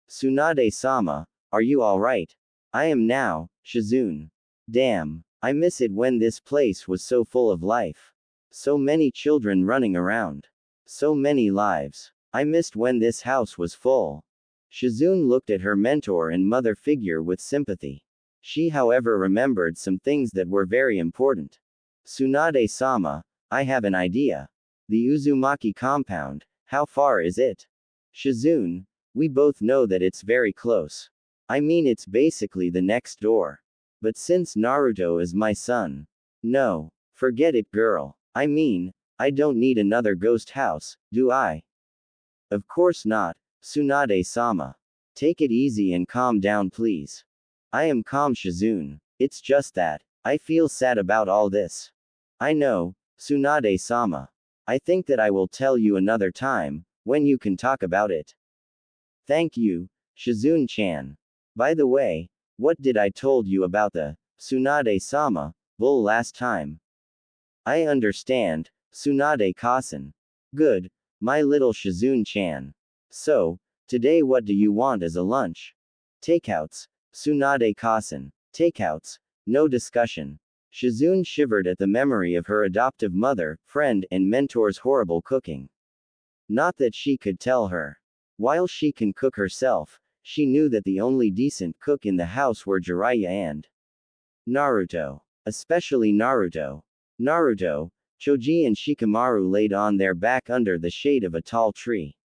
Tsunade-sama, are you alright? I am now, Shizune. Damn, I miss it when this place was so full of life. So many children running around. So many lives. I missed when this house was full. Shizune looked at her mentor and mother figure with sympathy. She however remembered some things that were very important. Tsunade-sama, I have an idea. The Uzumaki compound, how far is it? Shizune, we both know that it's very close. I mean it's basically the next door. But since Naruto is my son. No. Forget it girl. I mean, I don't need another ghost house, do I? Of course not, Tsunade-sama. Take it easy and calm down please. I am calm Shizune. It's just that, I feel sad about all this. I know, Tsunade-sama. I think that I will tell you another time, when you can talk about it. Thank you, Shizune-chan. By the way, what did I told you about the Tsunade-sama bull last time? I understand, Tsunade-kasan. Good, my little Shizune-chan. So, today what do you want as a lunch? Takeouts, Tsunade-kasan. Takeouts, no discussion. Shizune shivered at the memory of her adoptive mother, friend, and mentor's horrible cooking. Not that she could tell her. While she can cook herself, she knew that the only decent cook in the house were Jiraiya and Naruto. Especially Naruto. Naruto, Choji and Shikamaru laid on their back under the shade of a tall tree.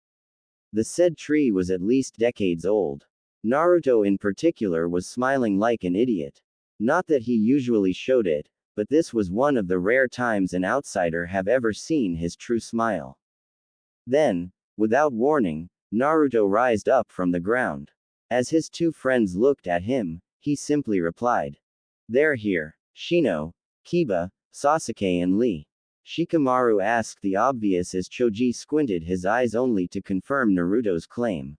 The said tree was at least decades old. Naruto in particular was smiling like an idiot. Not that he usually showed it, but this was one of the rare times an outsider have ever seen his true smile. Then, without warning, Naruto rised up from the ground. As his two friends looked at him, he simply replied, "They're here. Shino, Kiba, Sasuke and Lee." Shikamaru asked the obvious as Choji squinted his eyes only to confirm Naruto's claim.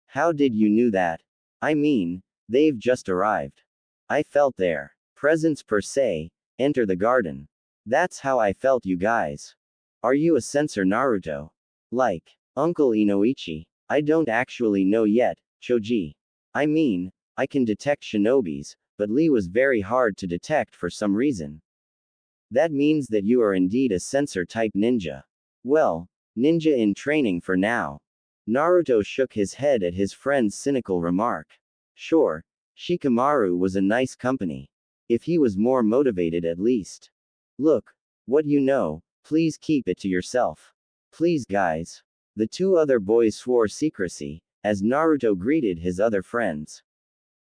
"How did you know that? I mean, they've just arrived. I felt their presence per se, enter the garden. That's how I felt you guys. Are you a censor Naruto? Like Uncle Inoichi? I don't actually know yet, Choji. I mean, I can detect shinobis, but Lee was very hard to detect for some reason. That means that you are indeed a censor-type ninja. Well, ninja in training for now." Naruto shook his head at his friend's cynical remark. Sure, Shikamaru was a nice company. If he was more motivated at least. "Look, what you know, please keep it to yourself. Please guys." The two other boys swore secrecy, as Naruto greeted his other friends.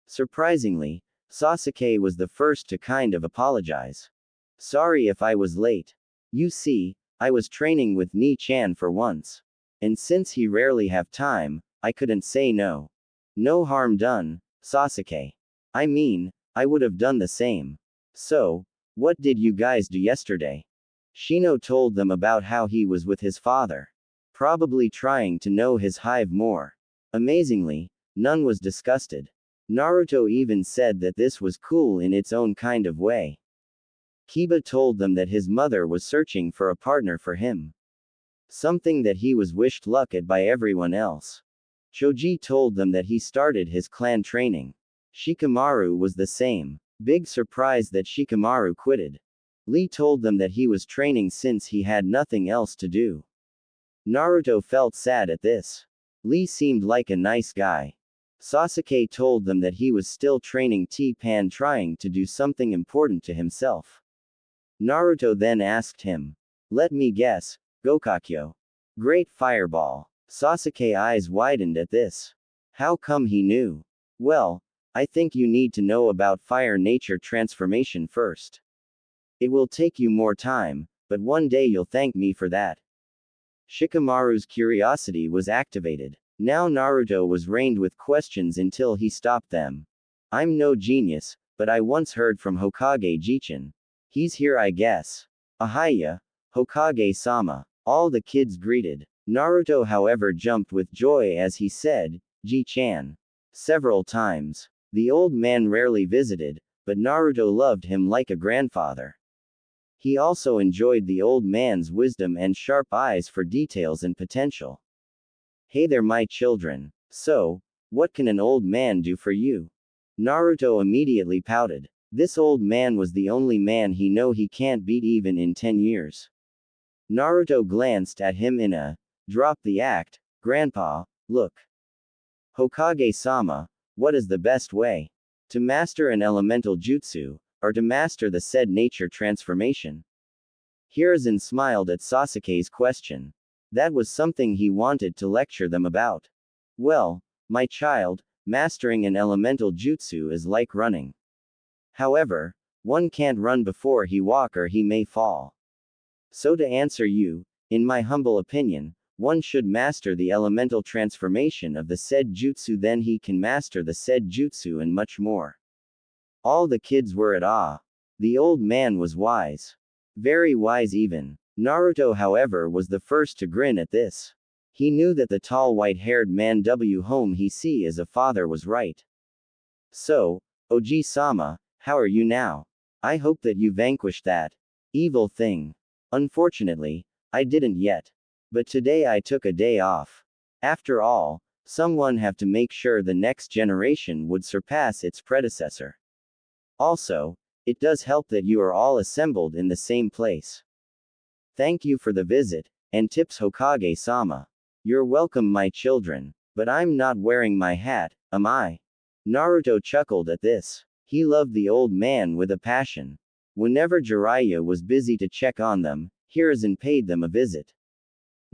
Surprisingly, Sasuke was the first to kind of apologize. "Sorry if I was late. You see, I was training with Ni-chan for once. And since he rarely have time, I couldn't say no." "No harm done, Sasuke. I mean, I would have done the same. So, what did you guys do yesterday?" Shino told them about how he was with his father. Probably trying to know his hive more. Amazingly, none was disgusted. Naruto even said that this was cool in its own kind of way. Kiba told them that his mother was searching for a partner for him. Something that he was wished luck at by everyone else. Choji told them that he started his clan training. Shikamaru was the same. Big surprise that Shikamaru quitted. Lee told them that he was training since he had nothing else to do. Naruto felt sad at this. Lee seemed like a nice guy. Sasuke told them that he was still training T-Pan trying to do something important to himself. Naruto then asked him. "Let me guess, Gokakyo. Great fireball." Sasuke eyes widened at this. How come he knew? "Well, I think you need to know about fire nature transformation first. It will take you more time, but one day you'll thank me for that." Shikamaru's curiosity was activated. Now Naruto was rained with questions until he stopped them. "I'm no genius, but I once heard from Hokage Jichin. He's here I guess." "Ahaya, Hokage-sama." All the kids greeted. Naruto however jumped with joy as he said, "Ji-chan." Several times. The old man rarely visited, but Naruto loved him like a grandfather. He also enjoyed the old man's wisdom and sharp eyes for details and potential. "Hey there my children. So, what can an old man do for you?" Naruto immediately pouted. This old man was the only man he know he can't beat even in 10 years. Naruto glanced at him in a, "Drop the act, Grandpa, look. Hokage-sama, what is the best way to master an elemental jutsu, or to master the said nature transformation?" Hiruzen smiled at Sasuke's question. That was something he wanted to lecture them about. "Well, my child, mastering an elemental jutsu is like running. However, one can't run before he walk or he may fall. So to answer you, in my humble opinion, one should master the elemental transformation of the said jutsu, then he can master the said jutsu and much more." All the kids were at awe. The old man was wise. Very wise even. Naruto however was the first to grin at this. He knew that the tall white-haired man whom he see as a father was right. "So, Oji-sama, how are you now? I hope that you vanquished that evil thing." "Unfortunately, I didn't yet. But today I took a day off. After all, someone have to make sure the next generation would surpass its predecessor. Also, it does help that you are all assembled in the same place. Thank you for the visit, and tips Hokage-sama. You're welcome my children. But I'm not wearing my hat, am I?" Naruto chuckled at this. He loved the old man with a passion. Whenever Jiraiya was busy to check on them, Hiruzen paid them a visit.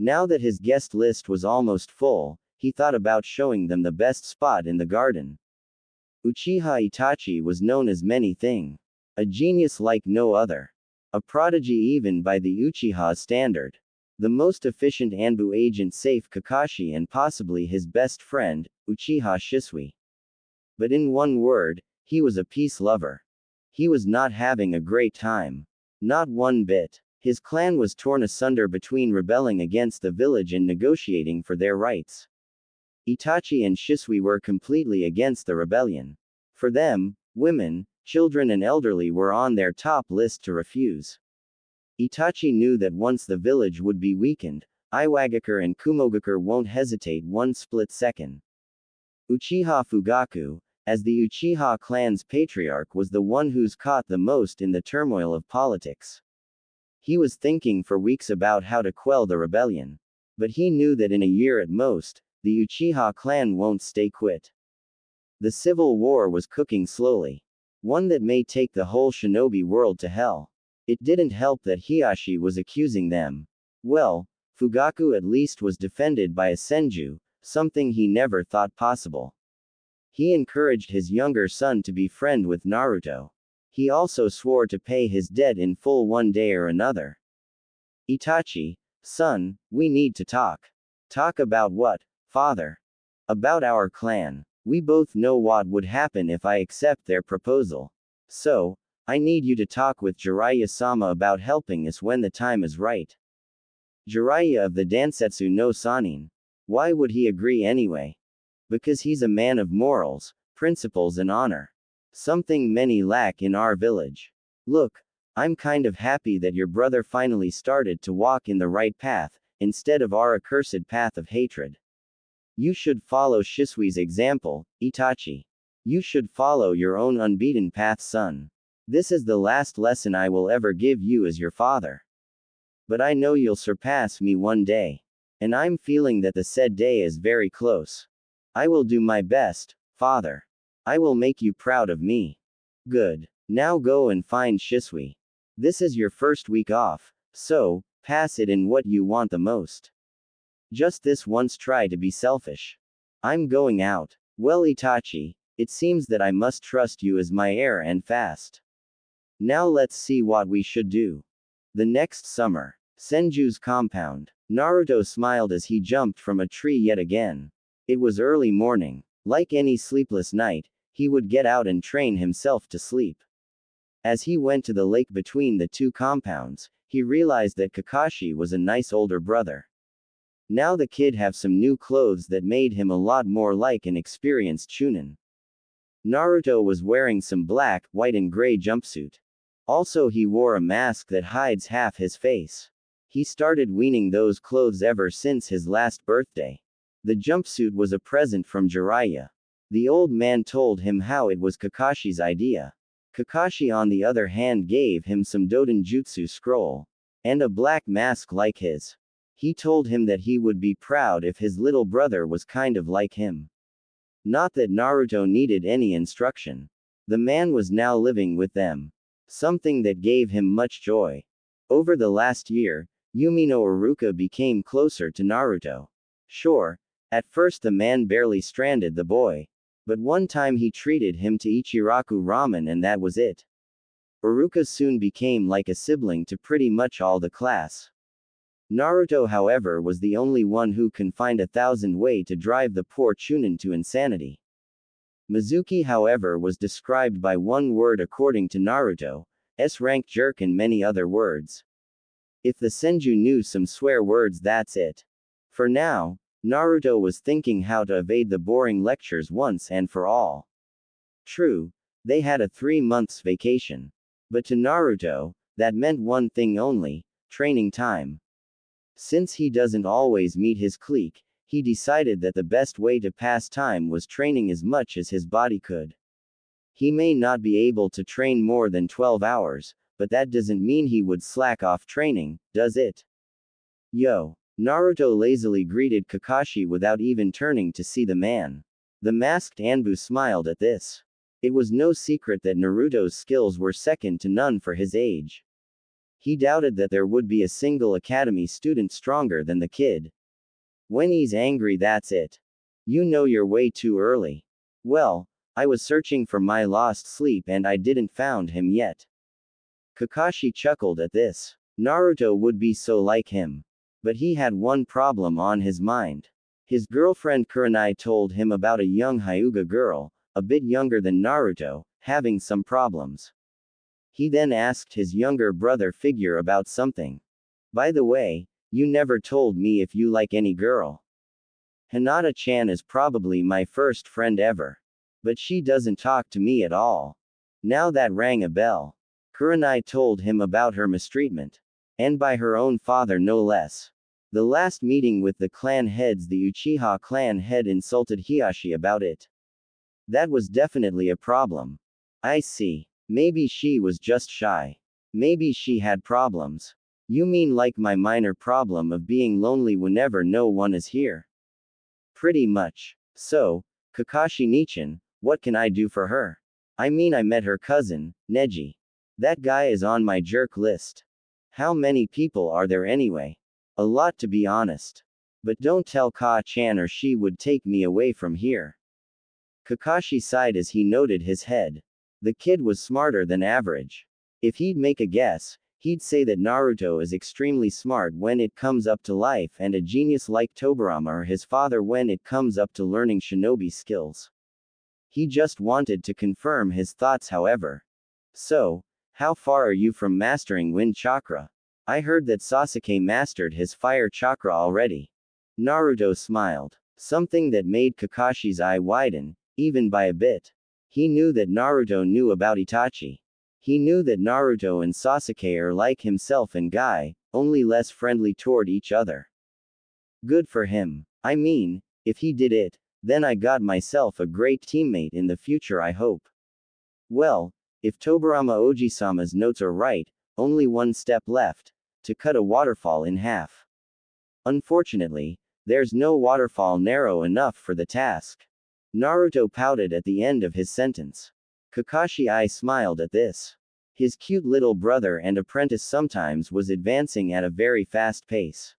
Now that his guest list was almost full, he thought about showing them the best spot in the garden. Uchiha Itachi was known as many things. A genius like no other. A prodigy even by the Uchiha standard. The most efficient Anbu agent saved Kakashi and possibly his best friend, Uchiha Shisui. But in one word, he was a peace lover. He was not having a great time. Not one bit. His clan was torn asunder between rebelling against the village and negotiating for their rights. Itachi and Shisui were completely against the rebellion. For them, women, children and elderly were on their top list to refuse. Itachi knew that once the village would be weakened, Iwagakure and Kumogakure won't hesitate one split second. Uchiha Fugaku, as the Uchiha clan's patriarch, was the one who's caught the most in the turmoil of politics. He was thinking for weeks about how to quell the rebellion. But he knew that in a year at most, the Uchiha clan won't stay quit. The civil war was cooking slowly. One that may take the whole shinobi world to hell. It didn't help that Hiashi was accusing them. Well, Fugaku at least was defended by a Senju, something he never thought possible. He encouraged his younger son to be friend with Naruto. He also swore to pay his debt in full one day or another. Itachi, son, we need to talk. Talk about what, father? About our clan. We both know what would happen if I accept their proposal. So, I need you to talk with Jiraiya-sama about helping us when the time is right. Jiraiya of the Dansetsu no Sanin. Why would he agree anyway? Because he's a man of morals, principles and honor. Something many lack in our village. Look, I'm kind of happy that your brother finally started to walk in the right path, instead of our accursed path of hatred. You should follow Shisui's example, Itachi. You should follow your own unbeaten path, son. This is the last lesson I will ever give you as your father. But I know you'll surpass me one day. And I'm feeling that the said day is very close. I will do my best, father. I will make you proud of me. Good. Now go and find Shisui. This is your first week off, so, pass it in what you want the most. Just this once try to be selfish. I'm going out. Well, Itachi, it seems that I must trust you as my heir and fast. Now let's see what we should do. The next summer. Senju's compound. Naruto smiled as he jumped from a tree yet again. It was early morning. Like any sleepless night, he would get out and train himself to sleep. As he went to the lake between the two compounds, he realized that Kakashi was a nice older brother. Now the kid have some new clothes that made him a lot more like an experienced chunin. Naruto was wearing some black, white and gray jumpsuit. Also he wore a mask that hides half his face. He started wearing those clothes ever since his last birthday. The jumpsuit was a present from Jiraiya. The old man told him how it was Kakashi's idea. Kakashi on the other hand gave him some Dodenjutsu scroll. And a black mask like his. He told him that he would be proud if his little brother was kind of like him. Not that Naruto needed any instruction. The man was now living with them. Something that gave him much joy. Over the last year, Yumino Iruka became closer to Naruto. Sure, at first the man barely stranded the boy. But one time he treated him to Ichiraku ramen and that was it. Iruka soon became like a sibling to pretty much all the class. Naruto, however, was the only one who can find 1,000 ways to drive the poor chunin to insanity. Mizuki, however, was described by one word according to Naruto, S-rank jerk and many other words. If the Senju knew some swear words, that's it. For now, Naruto was thinking how to evade the boring lectures once and for all. True, they had a 3 months vacation. But to Naruto, that meant one thing only, training time. Since he doesn't always meet his clique, he decided that the best way to pass time was training as much as his body could. He may not be able to train more than 12 hours, but that doesn't mean he would slack off training, does it? Yo! Naruto lazily greeted Kakashi without even turning to see the man. The masked Anbu smiled at this. It was no secret that Naruto's skills were second to none for his age. He doubted that there would be a single academy student stronger than the kid. When he's angry, that's it. You know you're way too early. Well, I was searching for my lost sleep and I didn't found him yet. Kakashi chuckled at this. Naruto would be so like him. But he had one problem on his mind. His girlfriend Kurenai told him about a young Hyuga girl, a bit younger than Naruto, having some problems. He then asked his younger brother Figure about something. By the way, you never told me if you like any girl. Hinata-chan is probably my first friend ever. But she doesn't talk to me at all. Now that rang a bell. Kurenai told him about her mistreatment. And by her own father no less. The last meeting with the clan heads, the Uchiha clan head insulted Hiashi about it. That was definitely a problem. I see. Maybe she was just shy. Maybe she had problems. You mean like my minor problem of being lonely whenever no one is here? Pretty much. So, Kakashi Nichan, what can I do for her? I mean, I met her cousin, Neji. That guy is on my jerk list. How many people are there anyway? A lot, to be honest. But don't tell Ka-chan or she would take me away from here. Kakashi sighed as he noted his head. The kid was smarter than average. If he'd make a guess, he'd say that Naruto is extremely smart when it comes up to life and a genius like Tobirama or his father when it comes up to learning shinobi skills. He just wanted to confirm his thoughts, however. So, how far are you from mastering wind chakra? I heard that Sasuke mastered his fire chakra already. Naruto smiled. Something that made Kakashi's eye widen, even by a bit. He knew that Naruto knew about Itachi. He knew that Naruto and Sasuke are like himself and Guy, only less friendly toward each other. Good for him. I mean, if he did it, then I got myself a great teammate in the future, I hope. Well, if Tobirama Oji-sama's notes are right, only one step left. To cut a waterfall in half. Unfortunately, there's no waterfall narrow enough for the task. Naruto pouted at the end of his sentence. Kakashi smiled at this. His cute little brother and apprentice sometimes was advancing at a very fast pace.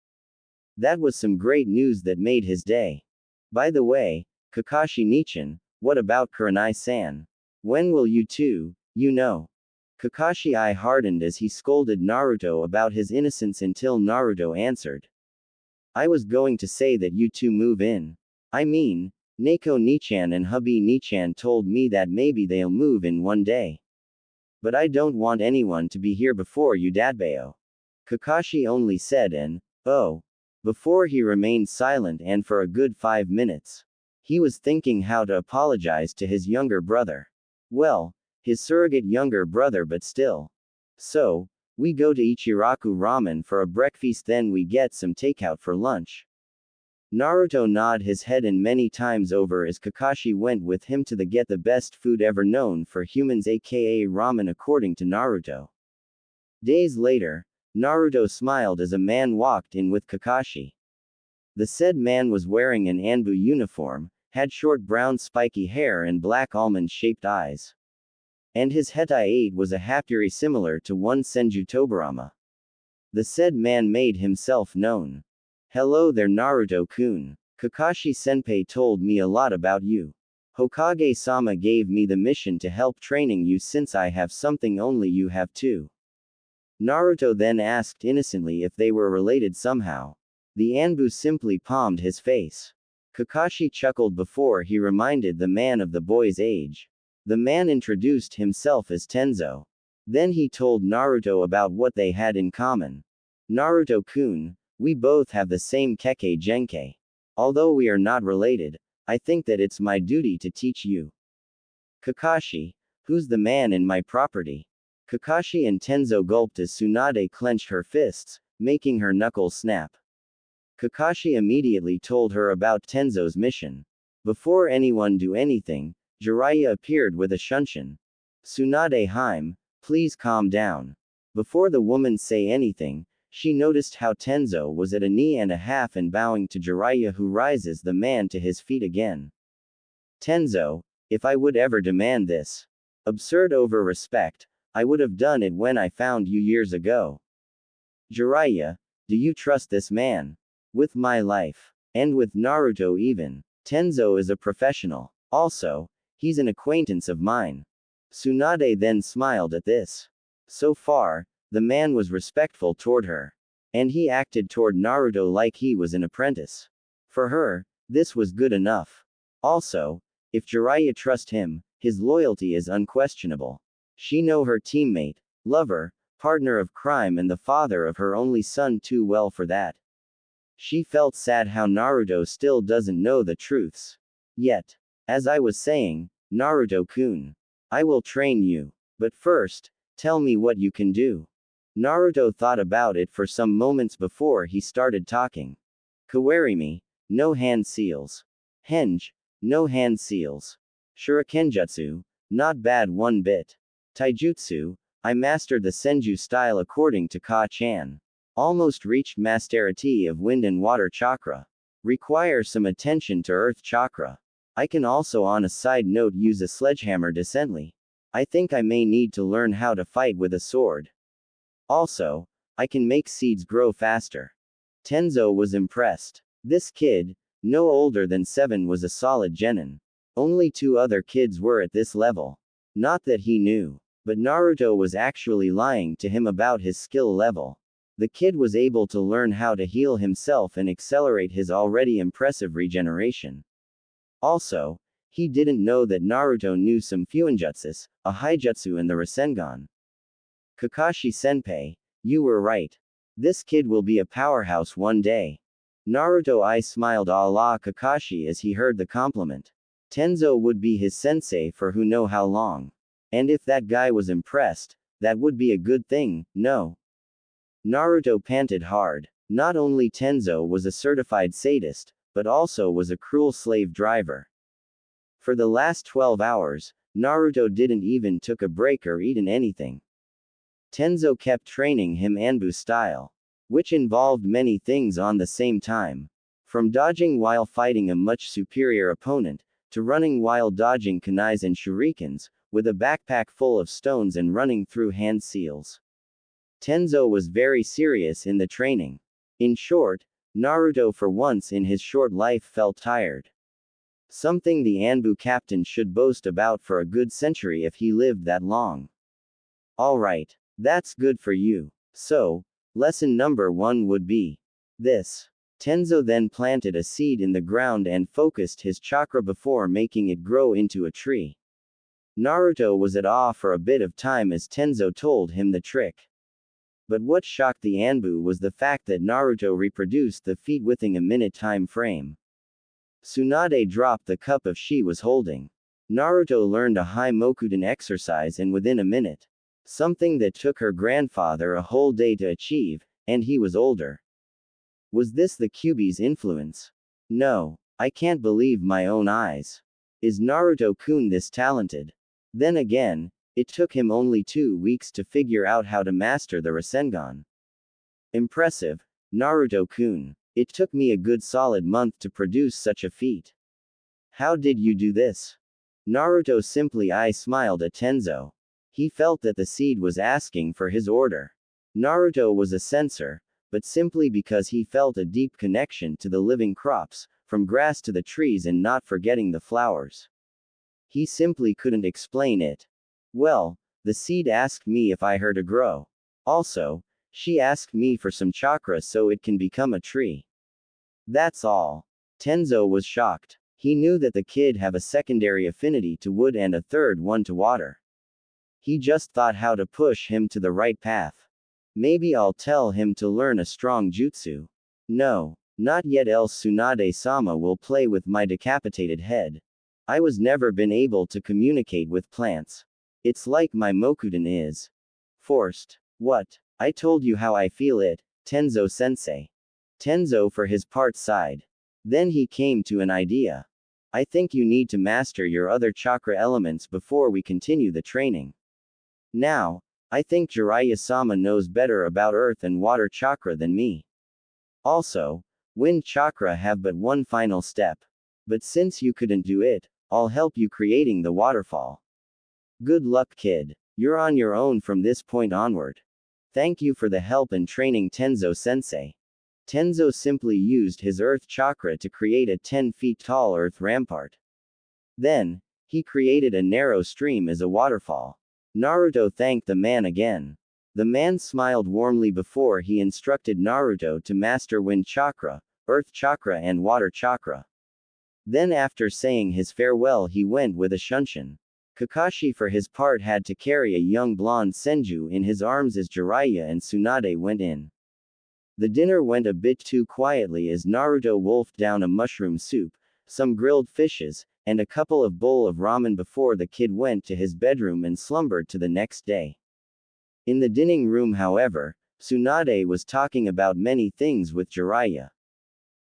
That was some great news that made his day. By the way, Kakashi Nichan, what about Kurenai-san? When will you two, Kakashi hardened as he scolded Naruto about his innocence until Naruto answered. I was going to say that you two move in. I mean, Neko Nichan and hubby Nichan told me that maybe they'll move in one day. But I don't want anyone to be here before you, Dadbeo. Kakashi only said oh. Before he remained silent and for a good 5 minutes. He was thinking how to apologize to his younger brother. Well, his surrogate younger brother, but still. So, we go to Ichiraku Ramen for a breakfast, then we get some takeout for lunch. Naruto nodded his head and many times over as Kakashi went with him to get the best food ever known for humans, aka ramen, according to Naruto. Days later, Naruto smiled as a man walked in with Kakashi. The said man was wearing an Anbu uniform, had short brown spiky hair and black almond-shaped eyes. And his height was a hapuri similar to one Senju Tobirama. The said man made himself known. Hello there, Naruto-kun. Kakashi-senpai told me a lot about you. Hokage-sama gave me the mission to help training you since I have something only you have too. Naruto then asked innocently if they were related somehow. The Anbu simply palmed his face. Kakashi chuckled before he reminded the man of the boy's age. The man introduced himself as Tenzo. Then he told Naruto about what they had in common. Naruto-kun, we both have the same Kekkei Genkei. Although we are not related, I think that it's my duty to teach you. Kakashi, who's the man in my property? Kakashi and Tenzo gulped as Tsunade clenched her fists, making her knuckles snap. Kakashi immediately told her about Tenzo's mission. Before anyone do anything, Jiraiya appeared with a shunshin. Tsunade, please calm down. Before the woman say anything, she noticed how Tenzo was at a knee and a half and bowing to Jiraiya, who rises the man to his feet again. Tenzo, if I would ever demand this absurd over respect, I would have done it when I found you years ago. Jiraiya, do you trust this man? With my life. And with Naruto even. Tenzo is a professional. Also, he's an acquaintance of mine. Tsunade then smiled at this. So far, the man was respectful toward her. And he acted toward Naruto like he was an apprentice. For her, this was good enough. Also, if Jiraiya trusts him, his loyalty is unquestionable. She know her teammate, lover, partner of crime and the father of her only son too well for that. She felt sad how Naruto still doesn't know the truths. Yet, as I was saying, Naruto-kun, I will train you. But first, tell me what you can do. Naruto thought about it for some moments before he started talking. Kawarimi, no hand seals. Henge, no hand seals. Shurikenjutsu, not bad one bit. Taijutsu, I mastered the Senju style according to Ka-chan. Almost reached mastery of wind and water chakra. Require some attention to earth chakra. I can also on a side note use a sledgehammer decently. I think I may need to learn how to fight with a sword. Also, I can make seeds grow faster. Tenzo was impressed. This kid, no older than 7 was a solid genin. Only 2 other kids were at this level. Not that he knew. But Naruto was actually lying to him about his skill level. The kid was able to learn how to heal himself and accelerate his already impressive regeneration. Also, he didn't know that Naruto knew some Fuinjutsus, a Haijutsu and the Rasengan. Kakashi Senpai, you were right. This kid will be a powerhouse one day. Naruto I smiled a la Kakashi as he heard the compliment. Tenzo would be his sensei for who know how long. And if that guy was impressed, that would be a good thing, no? Naruto panted hard. Not only Tenzo was a certified sadist, but also was a cruel slave driver. For the last 12 hours, Naruto didn't even took a break or eaten anything. Tenzo kept training him Anbu style, which involved many things on the same time. From dodging while fighting a much superior opponent, to running while dodging kunais and shurikens, with a backpack full of stones and running through hand seals. Tenzo was very serious in the training. In short, Naruto for once in his short life felt tired. Something the Anbu captain should boast about for a good century if he lived that long. Alright, that's good for you. So, lesson number 1 would be this. Tenzo then planted a seed in the ground and focused his chakra before making it grow into a tree. Naruto was at awe for a bit of time as Tenzo told him the trick. But what shocked the Anbu was the fact that Naruto reproduced the feat within a minute time frame. Tsunade dropped the cup of she was holding. Naruto learned a high Mokuden exercise and within a minute. Something that took her grandfather a whole day to achieve, and he was older. Was this the Kyuubi's influence? No, I can't believe my own eyes. Is Naruto-kun this talented? Then again, it took him only 2 weeks to figure out how to master the Rasengan. Impressive, Naruto-kun. It took me a good solid month to produce such a feat. How did you do this? Naruto simply smiled at Tenzo. He felt that the seed was asking for his order. Naruto was a censor, but simply because he felt a deep connection to the living crops, from grass to the trees and not forgetting the flowers. He simply couldn't explain it. Well, the seed asked me if I her to grow. Also, she asked me for some chakra so it can become a tree. That's all. Tenzo was shocked. He knew that the kid have a secondary affinity to wood and a third one to water. He just thought how to push him to the right path. Maybe I'll tell him to learn a strong jutsu. No, not yet, else Tsunade-sama will play with my decapitated head. I was never been able to communicate with plants. It's like my Mokuden is forced. What? I told you how I feel it, Tenzo-sensei. Tenzo for his part sighed. Then he came to an idea. I think you need to master your other chakra elements before we continue the training. Now, I think Jiraiya-sama knows better about earth and water chakra than me. Also, wind chakra have but one final step. But since you couldn't do it, I'll help you creating the waterfall. Good luck, kid. You're on your own from this point onward. Thank you for the help and training, Tenzo-sensei. Tenzo simply used his earth chakra to create a 10 feet tall earth rampart. Then, he created a narrow stream as a waterfall. Naruto thanked the man again. The man smiled warmly before he instructed Naruto to master Wind Chakra, Earth Chakra and Water Chakra. Then after saying his farewell he went with a Shunshin. Kakashi for his part had to carry a young blonde Senju in his arms as Jiraiya and Tsunade went in. The dinner went a bit too quietly as Naruto wolfed down a mushroom soup, some grilled fishes, and a couple of bowl of ramen before the kid went to his bedroom and slumbered to the next day. In the dining room however, Tsunade was talking about many things with Jiraiya.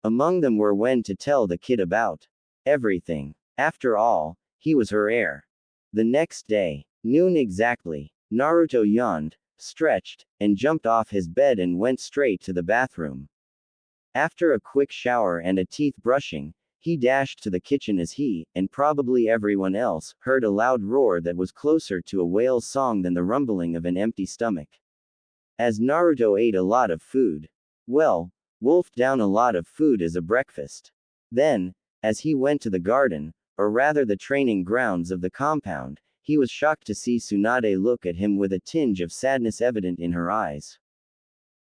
Among them were when to tell the kid about everything. After all, he was her heir. The next day, noon exactly, Naruto yawned, stretched, and jumped off his bed and went straight to the bathroom. After a quick shower and a teeth brushing, he dashed to the kitchen as he, and probably everyone else, heard a loud roar that was closer to a whale's song than the rumbling of an empty stomach. As Naruto ate a lot of food. Well, wolfed down a lot of food as a breakfast. Then, as he went to the garden, or rather the training grounds of the compound, he was shocked to see Tsunade look at him with a tinge of sadness evident in her eyes.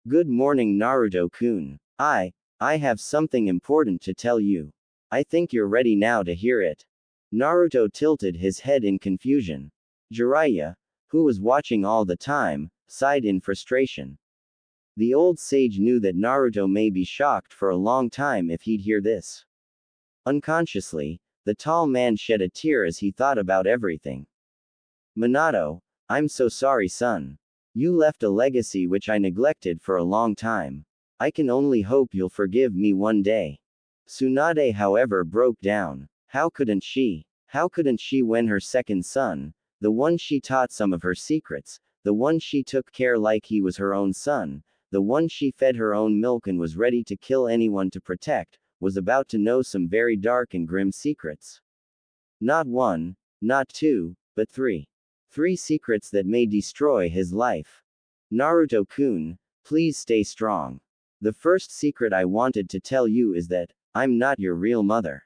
Good morning Naruto-kun. I have something important to tell you. I think you're ready now to hear it. Naruto tilted his head in confusion. Jiraiya, who was watching all the time, sighed in frustration. The old sage knew that Naruto may be shocked for a long time if he'd hear this. Unconsciously, the tall man shed a tear as he thought about everything. Minato, I'm so sorry son. You left a legacy which I neglected for a long time. I can only hope you'll forgive me one day. Tsunade however broke down. How couldn't she? How couldn't she when her second son, the one she taught some of her secrets, the one she took care like he was her own son, the one she fed her own milk and was ready to kill anyone to protect, was about to know some very dark and grim secrets. Not one, not two, but three. 3 secrets that may destroy his life. Naruto-kun, please stay strong. The first secret I wanted to tell you is that, I'm not your real mother.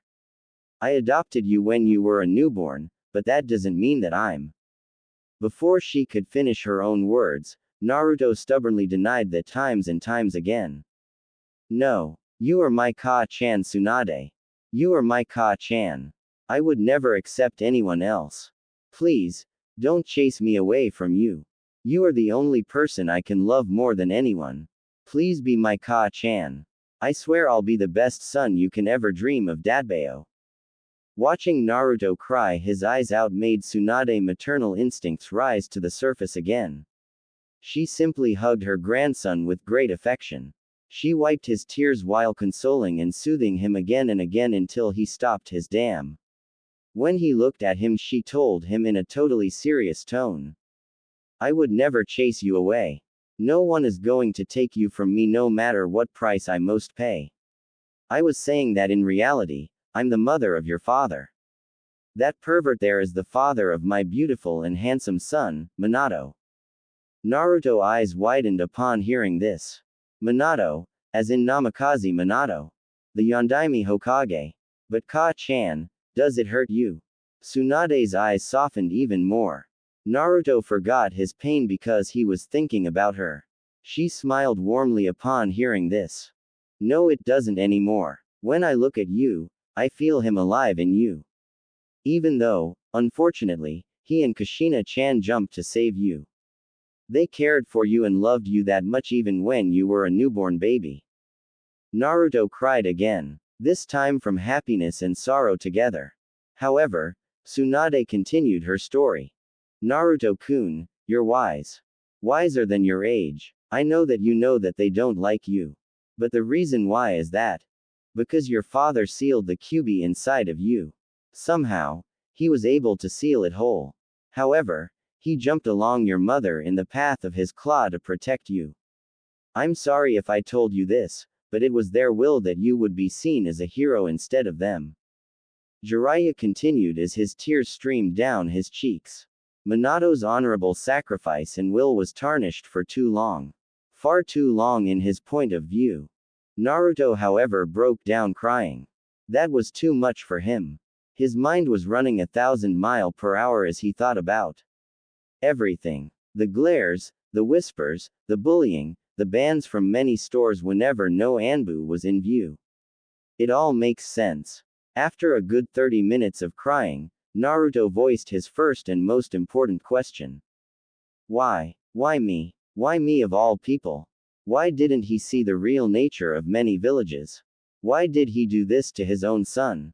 I adopted you when you were a newborn, but that doesn't mean that I'm. Before she could finish her own words, Naruto stubbornly denied that times and times again. No. You are my Ka-chan Tsunade. You are my Ka-chan. I would never accept anyone else. Please, don't chase me away from you. You are the only person I can love more than anyone. Please be my Ka-chan. I swear I'll be the best son you can ever dream of Dadbao. Watching Naruto cry his eyes out made Tsunade maternal instincts rise to the surface again. She simply hugged her grandson with great affection. She wiped his tears while consoling and soothing him again and again until he stopped his dam. When he looked at him she told him in a totally serious tone. I would never chase you away. No one is going to take you from me no matter what price I most pay. I was saying that in reality, I'm the mother of your father. That pervert there is the father of my beautiful and handsome son, Minato. Naruto's eyes widened upon hearing this. Minato, as in Namikaze Minato. The Yondaime Hokage. But Ka-chan, does it hurt you? Tsunade's eyes softened even more. Naruto forgot his pain because he was thinking about her. She smiled warmly upon hearing this. No, it doesn't anymore. When I look at you, I feel him alive in you. Even though, unfortunately, he and Kushina-chan jumped to save you. They cared for you and loved you that much even when you were a newborn baby. Naruto cried again, this time from happiness and sorrow together. However, Tsunade continued her story. Naruto-kun, you're wise. Wiser than your age. I know that you know that they don't like you. But the reason why is that. Because your father sealed the QB inside of you. Somehow, he was able to seal it whole. However, he jumped along your mother in the path of his claw to protect you. I'm sorry if I told you this, but it was their will that you would be seen as a hero instead of them. Jiraiya continued as his tears streamed down his cheeks. Minato's honorable sacrifice and will was tarnished for too long. Far too long in his point of view. Naruto however broke down crying. That was too much for him. His mind was running 1,000 miles per hour as he thought about everything. The glares, The whispers, the bullying, the bans from many stores whenever no Anbu was in view. It all makes sense. After a good 30 minutes of crying, Naruto voiced his first and most important question. Why? Why me? Why me of all people? Why didn't he see the real nature of many villages? Why did he do this to his own son?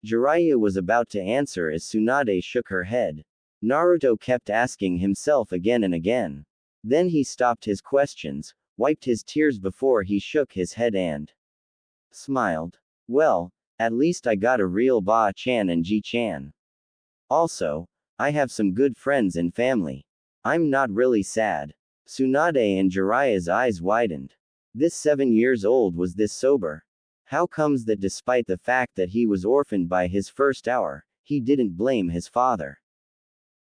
Jiraiya was about to answer as Tsunade shook her head. Naruto kept asking himself again and again. Then he stopped his questions, wiped his tears before he shook his head and smiled. Well, at least I got a real Ba-chan and Ji-chan. Also, I have some good friends and family. I'm not really sad. Tsunade and Jiraiya's eyes widened. This 7 years old was this sober. How comes that despite the fact that he was orphaned by his first hour, he didn't blame his father?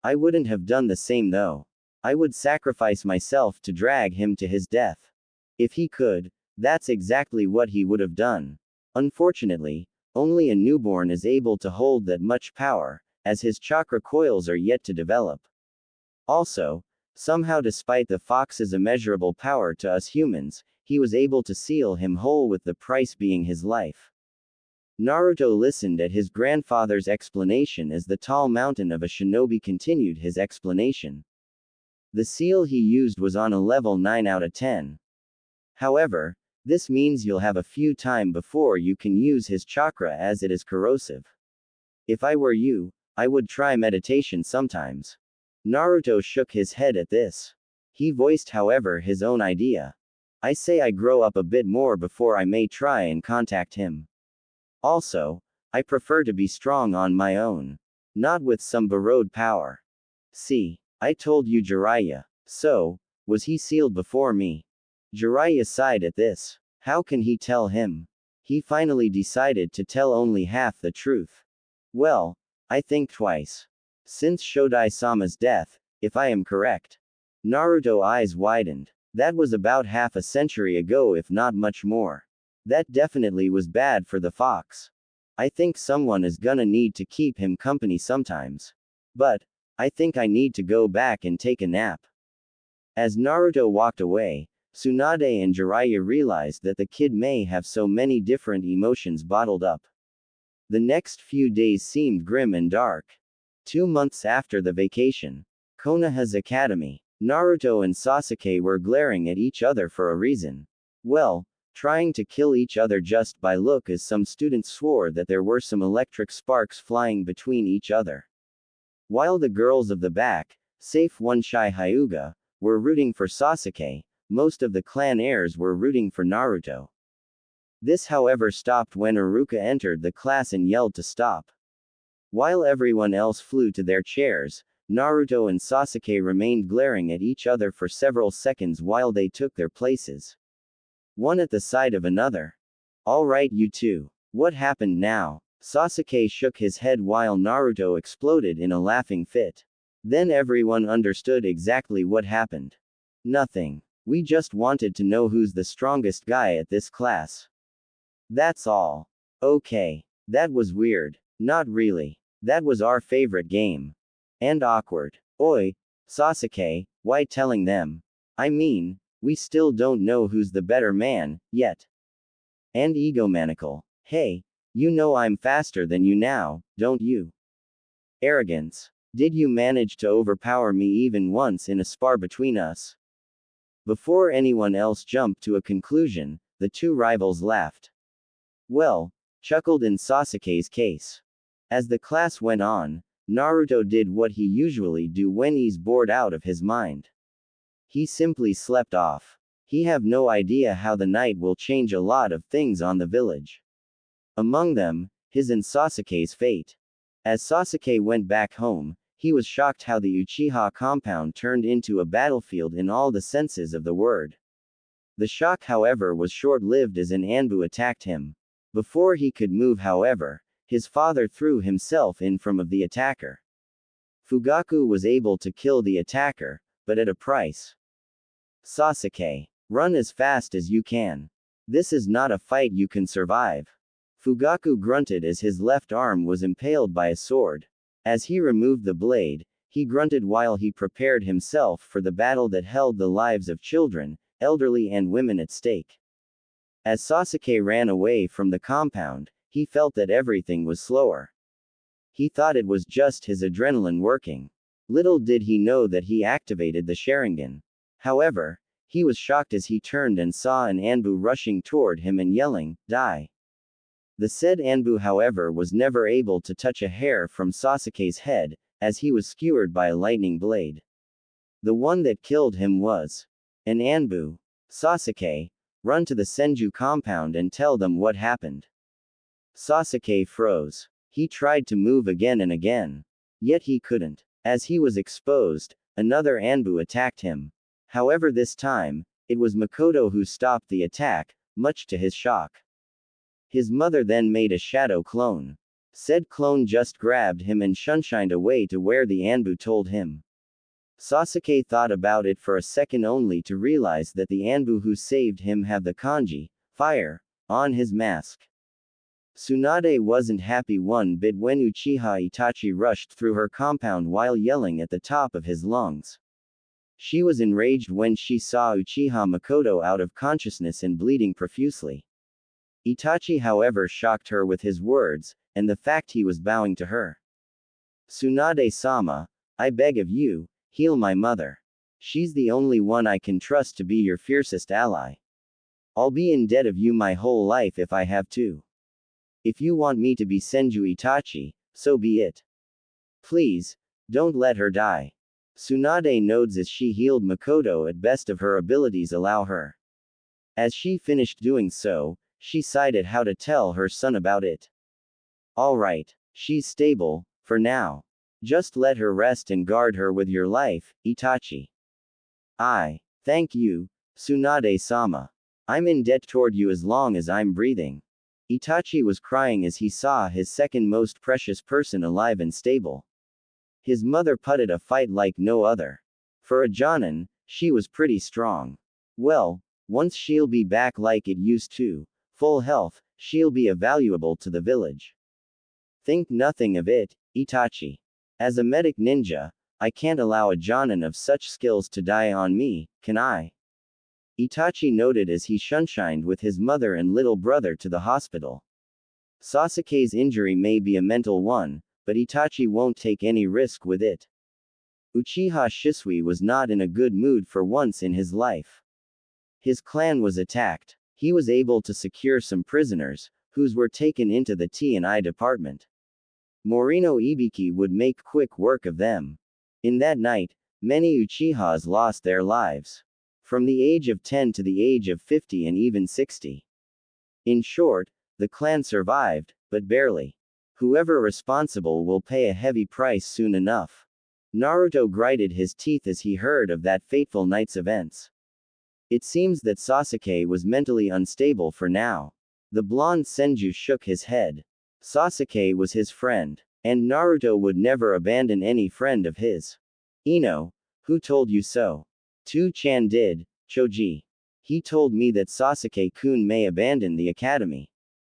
I wouldn't have done the same though. I would sacrifice myself to drag him to his death. If he could, that's exactly what he would have done. Unfortunately, only a newborn is able to hold that much power, as his chakra coils are yet to develop. Also, somehow despite the fox's immeasurable power to us humans, he was able to seal him whole with the price being his life. Naruto listened at his grandfather's explanation as the tall mountain of a shinobi continued his explanation. The seal he used was on a level 9 out of 10. However, this means you'll have a few time before you can use his chakra as it is corrosive. If I were you, I would try meditation sometimes. Naruto shook his head at this. He voiced however his own idea. I say I grow up a bit more before I may try and contact him. Also, I prefer to be strong on my own. Not with some borrowed power. See, I told you Jiraiya. So, was he sealed before me? Jiraiya sighed at this. How can he tell him? He finally decided to tell only half the truth. Well, I think twice. Since Shodai-sama's death, if I am correct. Naruto's eyes widened. That was about half a century ago if not much more. That definitely was bad for the fox. I think someone is gonna need to keep him company sometimes. But, I think I need to go back and take a nap. As Naruto walked away, Tsunade and Jiraiya realized that the kid may have so many different emotions bottled up. The next few days seemed grim and dark. 2 months after the vacation, Konoha's academy, Naruto and Sasuke were glaring at each other for a reason. Well, trying to kill each other just by look as some students swore that there were some electric sparks flying between each other. While the girls of the back, save one shy Hyuga, were rooting for Sasuke, most of the clan heirs were rooting for Naruto. This however stopped when Iruka entered the class and yelled to stop. While everyone else flew to their chairs, Naruto and Sasuke remained glaring at each other for several seconds while they took their places. One at the side of another. Alright you two. What happened now? Sasuke shook his head while Naruto exploded in a laughing fit. Then everyone understood exactly what happened. Nothing. We just wanted to know who's the strongest guy at this class. That's all. Okay. That was weird. Not really. That was our favorite game. And awkward. Oi, Sasuke, why telling them? I mean, we still don't know who's the better man, yet. And egomaniacal. Hey, you know I'm faster than you now, don't you? Arrogance. Did you manage to overpower me even once in a spar between us? Before anyone else jumped to a conclusion, the two rivals laughed. Well, chuckled in Sasuke's case. As the class went on, Naruto did what he usually do when he's bored out of his mind. He simply slept off. He have no idea how the night will change a lot of things on the village. Among them, his and Sasuke's fate. As Sasuke went back home, he was shocked how the Uchiha compound turned into a battlefield in all the senses of the word. The shock however was short-lived as an Anbu attacked him. Before he could move however, his father threw himself in front of the attacker. Fugaku was able to kill the attacker, but at a price. Sasuke. Run as fast as you can. This is not a fight you can survive. Fugaku grunted as his left arm was impaled by a sword. As he removed the blade, He grunted while he prepared himself for the battle that held the lives of children, elderly and women at stake. As Sasuke ran away from the compound, he felt that everything was slower. He thought it was just his adrenaline working. Little did he know that he activated the Sharingan. However, he was shocked as he turned and saw an Anbu rushing toward him and yelling, "Die!" The said Anbu, however, was never able to touch a hair from Sasuke's head, as he was skewered by a lightning blade. The one that killed him was an Anbu. Sasuke, run to the Senju compound and tell them what happened. Sasuke froze. He tried to move again and again. Yet he couldn't. As he was exposed, another Anbu attacked him. However, this time, it was Makoto who stopped the attack, much to his shock. His mother then made a shadow clone. Said clone just grabbed him and shunshined away to where the Anbu told him. Sasuke thought about it for a second only to realize that the Anbu who saved him have the kanji, fire, on his mask. Tsunade wasn't happy one bit when Uchiha Itachi rushed through her compound while yelling at the top of his lungs. She was enraged when she saw Uchiha Makoto out of consciousness and bleeding profusely. Itachi, however, shocked her with his words, and the fact he was bowing to her. "Tsunade-sama, I beg of you, heal my mother. She's the only one I can trust to be your fiercest ally. I'll be in debt of you my whole life if I have to. If you want me to be Senju Itachi, so be it. Please, don't let her die." Tsunade nods as she healed Makoto at best of her abilities allow her. As she finished doing so, she sighed at how to tell her son about it. "Alright, she's stable, for now. Just let her rest and guard her with your life, Itachi." Thank you, Tsunade-sama. I'm in debt toward you as long as I'm breathing." Itachi was crying as he saw his second most precious person alive and stable. His mother putted a fight like no other. For a Jonin, she was pretty strong. Well, once she'll be back like it used to, full health, she'll be valuable to the village. Think nothing of it, Itachi. As a medic ninja, I can't allow a Jonin of such skills to die on me, can I? Itachi noted as he shunshined with his mother and little brother to the hospital. Sasuke's injury may be a mental one, but Itachi won't take any risk with it. Uchiha Shisui was not in a good mood for once in his life. His clan was attacked. He was able to secure some prisoners, whose were taken into the T&I department. Morino Ibiki would make quick work of them. In that night, many Uchihas lost their lives. From the age of 10 to the age of 50 and even 60. In short, the clan survived, but barely. Whoever responsible will pay a heavy price soon enough. Naruto grinded his teeth as he heard of that fateful night's events. It seems that Sasuke was mentally unstable for now. The blonde Senju shook his head. Sasuke was his friend, and Naruto would never abandon any friend of his. Ino, who told you so? Tu-chan did, Choji. He told me that Sasuke-kun may abandon the academy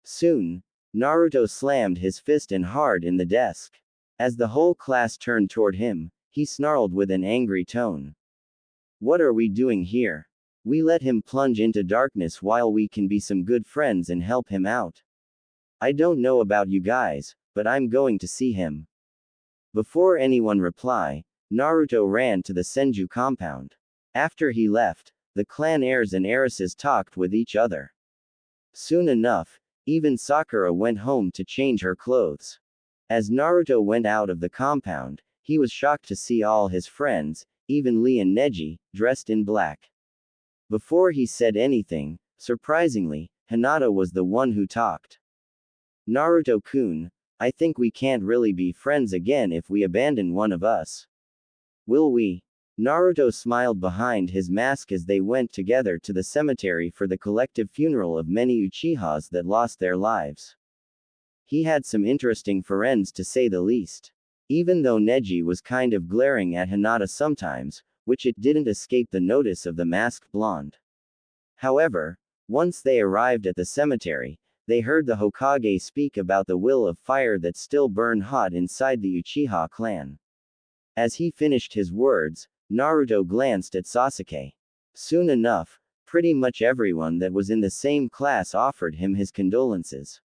soon. Naruto slammed his fist and hard in the desk. As the whole class turned toward him, he snarled with an angry tone. "What are we doing here? We let him plunge into darkness while we can be some good friends and help him out. I don't know about you guys, but I'm going to see him." Before anyone reply, Naruto ran to the Senju compound. After he left, the clan heirs and heiresses talked with each other. Soon enough, even Sakura went home to change her clothes. As Naruto went out of the compound, he was shocked to see all his friends, even Lee and Neji, dressed in black. Before he said anything, surprisingly, Hinata was the one who talked. "Naruto-kun, I think we can't really be friends again if we abandon one of us. Will we?" Naruto smiled behind his mask as they went together to the cemetery for the collective funeral of many Uchihas that lost their lives. He had some interesting friends to say the least. Even though Neji was kind of glaring at Hinata sometimes, which it didn't escape the notice of the masked blonde. However, once they arrived at the cemetery, they heard the Hokage speak about the will of fire that still burned hot inside the Uchiha clan. As he finished his words, Naruto glanced at Sasuke. Soon enough, pretty much everyone that was in the same class offered him his condolences.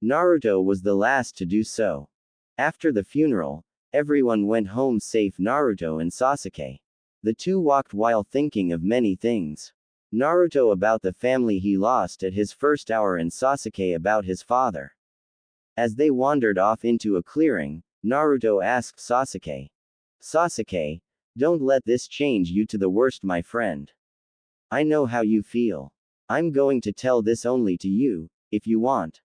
Naruto was the last to do so. After the funeral, everyone went home save Naruto and Sasuke. The two walked while thinking of many things. Naruto about the family he lost at his first hour and Sasuke about his father. As they wandered off into a clearing, Naruto asked Sasuke. Sasuke, don't let this change you to the worst, my friend. I know how you feel. I'm going to tell this only to you, if you want.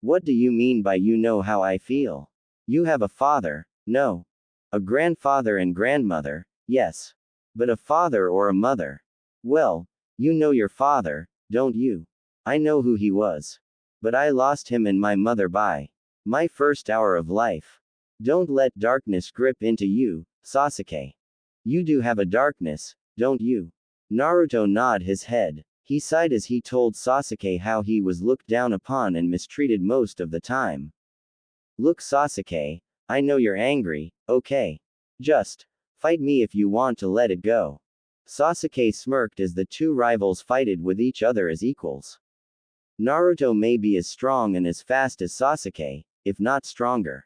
What do you mean by you know how I feel? You have a father, no. A grandfather and grandmother, yes. But a father or a mother? Well, you know your father, don't you? I know who he was. But I lost him and my mother by my first hour of life. Don't let darkness grip into you, Sasuke. You do have a darkness, don't you? Naruto nodded his head. He sighed as he told Sasuke how he was looked down upon and mistreated most of the time. Look, Sasuke, I know you're angry, okay? Just fight me if you want to let it go. Sasuke smirked as the two rivals fighted with each other as equals. Naruto may be as strong and as fast as Sasuke, if not stronger.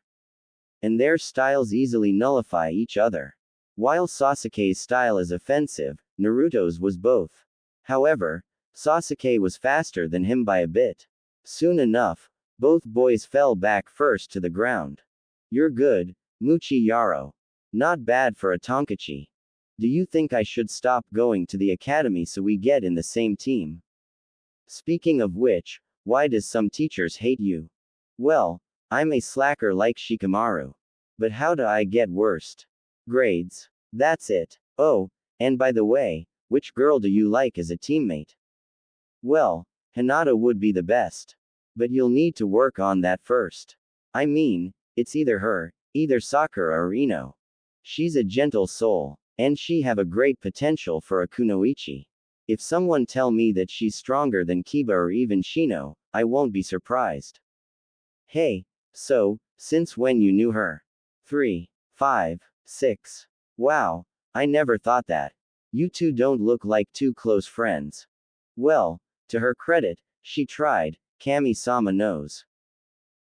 And their styles easily nullify each other. While Sasuke's style is offensive, Naruto's was both. However, Sasuke was faster than him by a bit. Soon enough, both boys fell back first to the ground. You're good, Muchi Yaro. Not bad for a Tonkachi. Do you think I should stop going to the academy so we get in the same team? Speaking of which, why does some teachers hate you? Well, I'm a slacker like Shikamaru. But how do I get worst grades? That's it. Oh, and by the way, which girl do you like as a teammate? Well, Hinata would be the best. But you'll need to work on that first. I mean, it's either her, either Sakura or Ino. She's a gentle soul, and she have a great potential for a kunoichi. If someone tell me that she's stronger than Kiba or even Shino, I won't be surprised. Hey, so, since when you knew her? 3, 5, 6. Wow, I never thought that. You two don't look like two close friends. Well, to her credit, she tried, Kami-sama knows.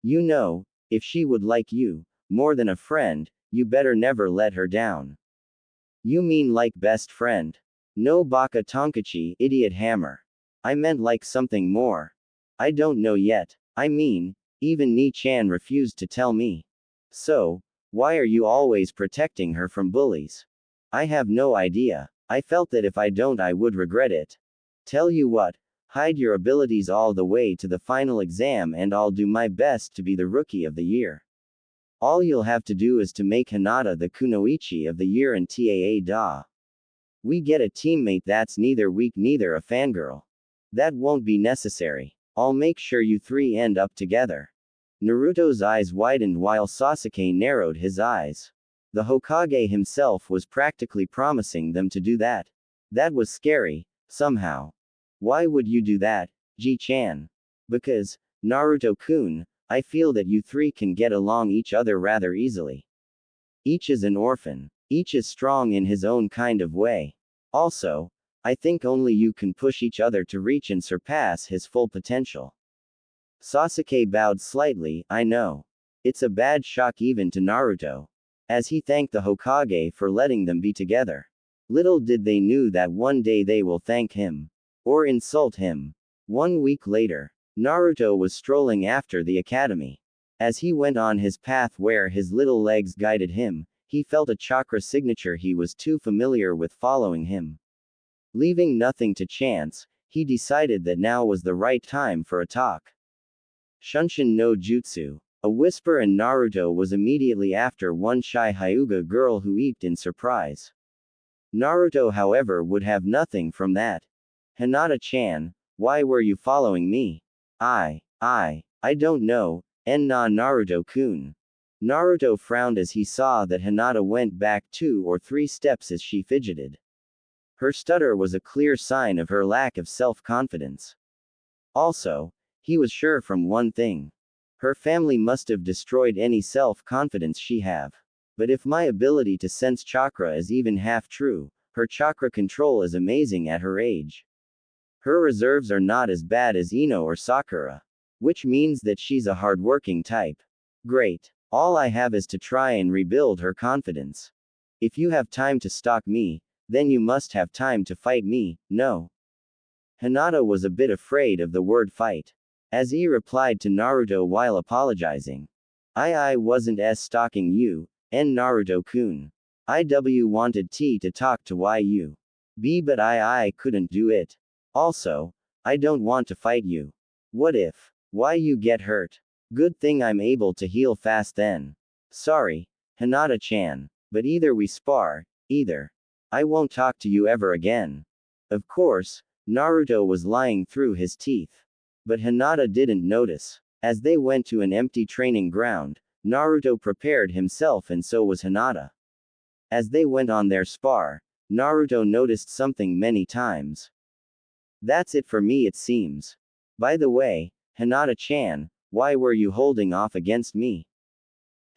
You know, if she would like you, more than a friend, you better never let her down. You mean like best friend? No baka Tonkachi, idiot hammer. I meant like something more. I don't know yet. I mean, even Ni-chan refused to tell me. So, why are you always protecting her from bullies? I have no idea. I felt that if I don't I would regret it. Tell you what, hide your abilities all the way to the final exam and I'll do my best to be the rookie of the year. All you'll have to do is to make Hinata the kunoichi of the year and taa da. We get a teammate that's neither weak neither a fangirl. That won't be necessary. I'll make sure you three end up together. Naruto's eyes widened while Sasuke narrowed his eyes. The Hokage himself was practically promising them to do that. That was scary, somehow. Why would you do that, Ji-chan? Because, Naruto-kun, I feel that you three can get along each other rather easily. Each is an orphan. Each is strong in his own kind of way. Also, I think only you can push each other to reach and surpass his full potential. Sasuke bowed slightly, I know. It's a bad shock even to Naruto. As he thanked the Hokage for letting them be together. Little did they knew that one day they will thank him. Or insult him. 1 week later, Naruto was strolling after the academy. As he went on his path where his little legs guided him, he felt a chakra signature he was too familiar with following him. Leaving nothing to chance, he decided that now was the right time for a talk. Shunshin no Jutsu. A whisper and Naruto was immediately after one shy Hyuga girl who eeped in surprise. Naruto however would have nothing from that. Hinata-chan, why were you following me? I don't know, na Naruto-kun. Naruto frowned as he saw that Hinata went back 2 or 3 steps as she fidgeted. Her stutter was a clear sign of her lack of self-confidence. Also, he was sure from one thing. Her family must have destroyed any self-confidence she have. But if my ability to sense chakra is even half true, her chakra control is amazing at her age. Her reserves are not as bad as Ino or Sakura. Which means that she's a hardworking type. Great. All I have is to try and rebuild her confidence. If you have time to stalk me, then you must have time to fight me, no? Hinata was a bit afraid of the word fight. As he replied to Naruto while apologizing. I wasn't stalking you, Naruto-kun. IW wanted to talk to you. But I couldn't do it. Also, I don't want to fight you. What if? Why you get hurt? Good thing I'm able to heal fast then. Sorry, Hinata-chan, but either we spar, either I won't talk to you ever again. Of course, Naruto was lying through his teeth. But Hinata didn't notice. As they went to an empty training ground, Naruto prepared himself and so was Hinata. As they went on their spar, Naruto noticed something many times. That's it for me it seems. By the way, Hinata-chan, why were you holding off against me?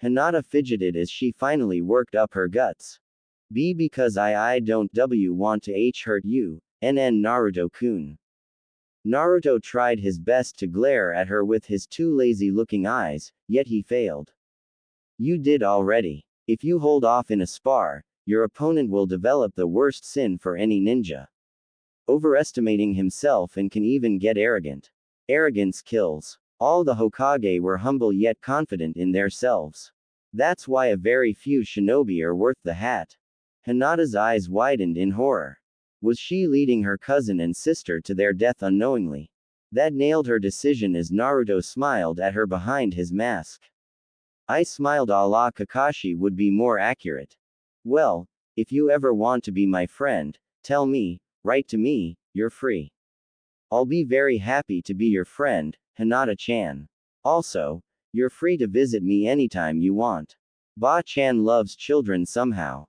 Hinata fidgeted as she finally worked up her guts. Because I don't want to hurt you, Naruto-kun. Naruto tried his best to glare at her with his two lazy-looking eyes, yet he failed. You did already. If you hold off in a spar, your opponent will develop the worst sin for any ninja. Overestimating himself and can even get arrogant. Arrogance kills. All the Hokage were humble yet confident in themselves. That's why a very few shinobi are worth the hat. Hinata's eyes widened in horror. Was she leading her cousin and sister to their death unknowingly? That nailed her decision as Naruto smiled at her behind his mask. I smiled a la Kakashi would be more accurate. Well, if you ever want to be my friend, tell me, write to me, you're free. I'll be very happy to be your friend, Hinata-chan. Also, you're free to visit me anytime you want. Ba-chan loves children somehow.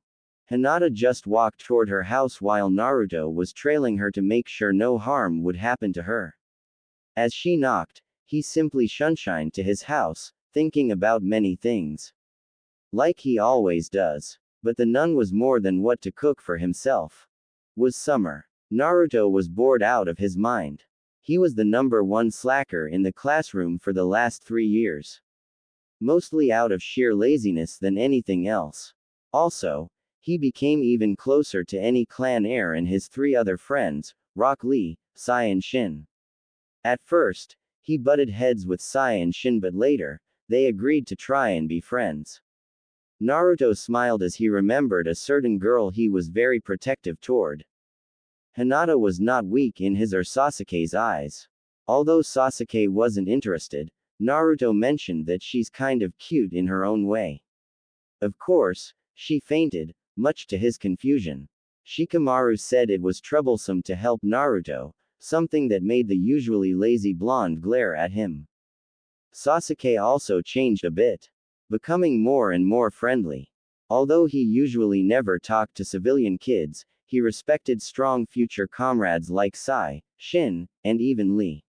Hinata just walked toward her house while Naruto was trailing her to make sure no harm would happen to her. As she knocked, he simply shunshined to his house, thinking about many things. Like he always does. But the nun was more than what to cook for himself. Was summer. Naruto was bored out of his mind. He was the #1 slacker in the classroom for the last 3 years. Mostly out of sheer laziness than anything else. Also, he became even closer to any clan heir and his 3 other friends, Rock Lee, Sai and Shin. At first, he butted heads with Sai and Shin but later, they agreed to try and be friends. Naruto smiled as he remembered a certain girl he was very protective toward. Hinata was not weak in his or Sasuke's eyes. Although Sasuke wasn't interested, Naruto mentioned that she's kind of cute in her own way. Of course, she fainted, much to his confusion. Shikamaru said it was troublesome to help Naruto, something that made the usually lazy blonde glare at him. Sasuke also changed a bit, becoming more and more friendly. Although he usually never talked to civilian kids, he respected strong future comrades like Sai, Shin, and even Lee.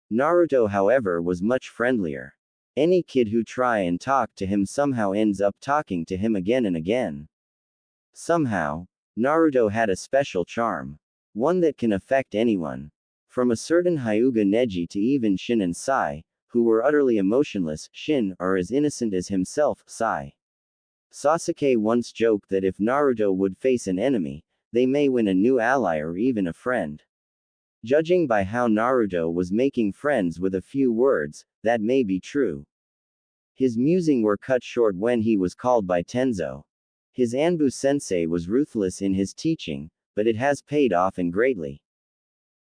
Naruto, however, was much friendlier. Any kid who try and talk to him somehow ends up talking to him again and again. Somehow, Naruto had a special charm. One that can affect anyone. From a certain Hyuga Neji to even Shin and Sai, who were utterly emotionless, Shin, are as innocent as himself, Sai. Sasuke once joked that if Naruto would face an enemy, they may win a new ally or even a friend. Judging by how Naruto was making friends with a few words, that may be true. His musing were cut short when he was called by Tenzo. His Anbu-sensei was ruthless in his teaching, but it has paid off and greatly.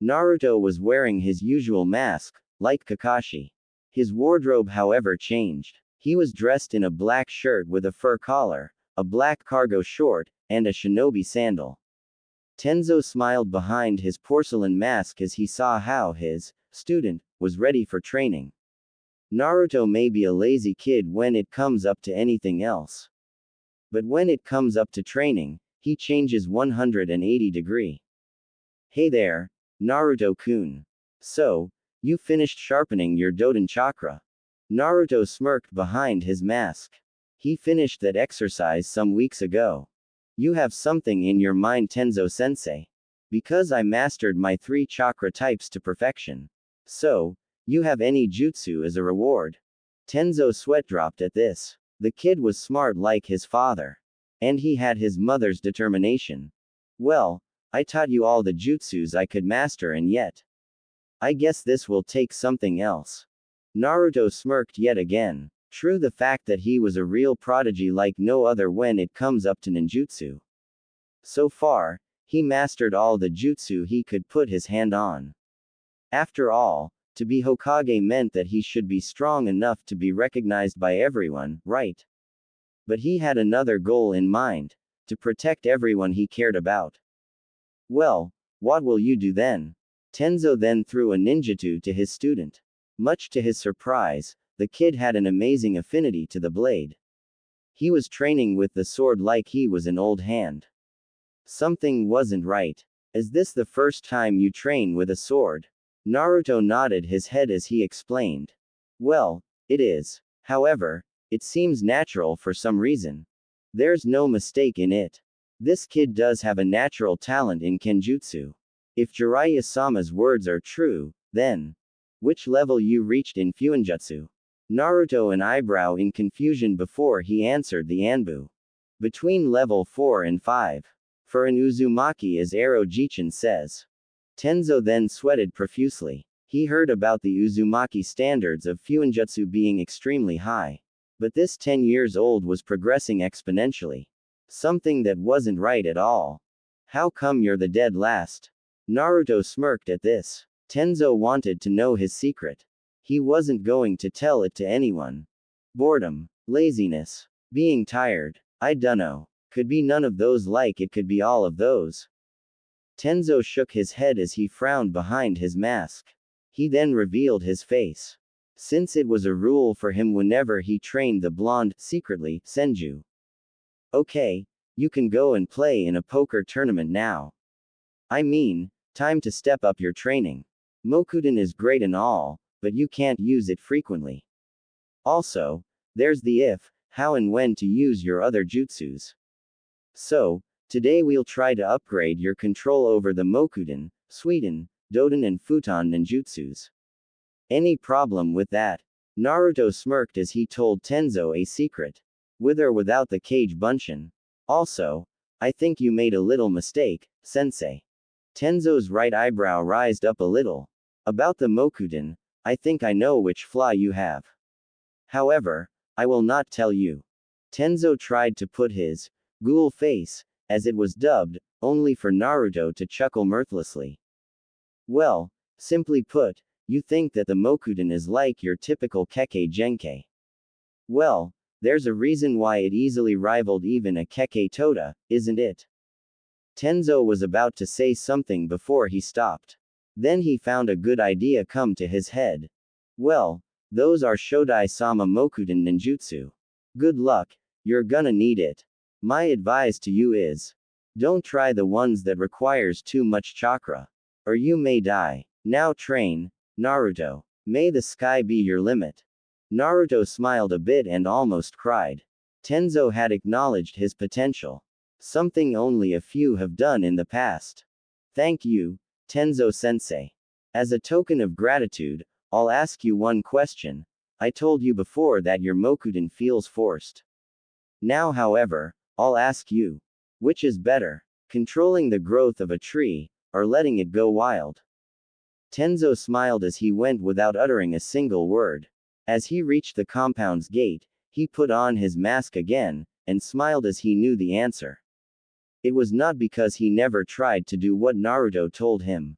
Naruto was wearing his usual mask, like Kakashi. His wardrobe however changed. He was dressed in a black shirt with a fur collar, a black cargo short, and a shinobi sandal. Tenzo smiled behind his porcelain mask as he saw how his student was ready for training. Naruto may be a lazy kid when it comes up to anything else. But when it comes up to training, he changes 180 degrees. Hey there, Naruto-kun. So, you finished sharpening your Doden chakra? Naruto smirked behind his mask. He finished that exercise some weeks ago. You have something in your mind, Tenzo-sensei. Because I mastered my 3 chakra types to perfection. So, you have any jutsu as a reward. Tenzo sweat dropped at this. The kid was smart like his father. And he had his mother's determination. Well, I taught you all the jutsus I could master, and yet, I guess this will take something else. Naruto smirked yet again. True, the fact that he was a real prodigy like no other when it comes up to ninjutsu. So far, he mastered all the jutsu he could put his hand on. After all, to be Hokage meant that he should be strong enough to be recognized by everyone, right? But he had another goal in mind: to protect everyone he cared about. Well, what will you do then? Tenzo then threw a ninjutsu to his student. Much to his surprise, the kid had an amazing affinity to the blade. He was training with the sword like he was an old hand. Something wasn't right. Is this the first time you train with a sword? Naruto nodded his head as he explained. Well, it is. However, it seems natural for some reason. There's no mistake in it. This kid does have a natural talent in kenjutsu. If Jiraiya-sama's words are true, then, which level you reached in fuinjutsu? Naruto an eyebrow in confusion before he answered the Anbu. Between level 4 and 5. For an Uzumaki, as Ero Jichin says. Tenzo then sweated profusely. He heard about the Uzumaki standards of fuinjutsu being extremely high. But this 10 years old was progressing exponentially. Something that wasn't right at all. How come you're the dead last? Naruto smirked at this. Tenzo wanted to know his secret. He wasn't going to tell it to anyone. Boredom. Laziness. Being tired. I dunno. Could be none of those, like it could be all of those. Tenzo shook his head as he frowned behind his mask. He then revealed his face. Since it was a rule for him whenever he trained the blonde, secretly, Senju. Okay, you can go and play in a poker tournament now. I mean, time to step up your training. Mokuden is great and all, but you can't use it frequently. Also, there's the if, how and when to use your other jutsus. So, today we'll try to upgrade your control over the Mokuden, Suiden, Doden and Futon ninjutsus. Any problem with that? Naruto smirked as he told Tenzo a secret. With or without the cage bunshin. Also, I think you made a little mistake, sensei. Tenzo's right eyebrow raised up a little. About the Mokuden, I think I know which flaw you have. However, I will not tell you. Tenzo tried to put his ghoul face, as it was dubbed, only for Naruto to chuckle mirthlessly. Well, simply put, you think that the Mokuden is like your typical Kekkei Genkai. Well, there's a reason why it easily rivaled even a Kekkei Tota, isn't it? Tenzo was about to say something before he stopped. Then he found a good idea come to his head. Well, those are Shodai-sama Mokuden ninjutsu. Good luck, you're gonna need it. My advice to you is, don't try the ones that requires too much chakra. Or you may die. Now train, Naruto. May the sky be your limit. Naruto smiled a bit and almost cried. Tenzo had acknowledged his potential. Something only a few have done in the past. Thank you, Tenzo-sensei. As a token of gratitude, I'll ask you one question. I told you before that your Mokuden feels forced. Now, however, I'll ask you. Which is better? Controlling the growth of a tree, or letting it go wild? Tenzo smiled as he went without uttering a single word. As he reached the compound's gate, he put on his mask again, and smiled as he knew the answer. It was not because he never tried to do what Naruto told him.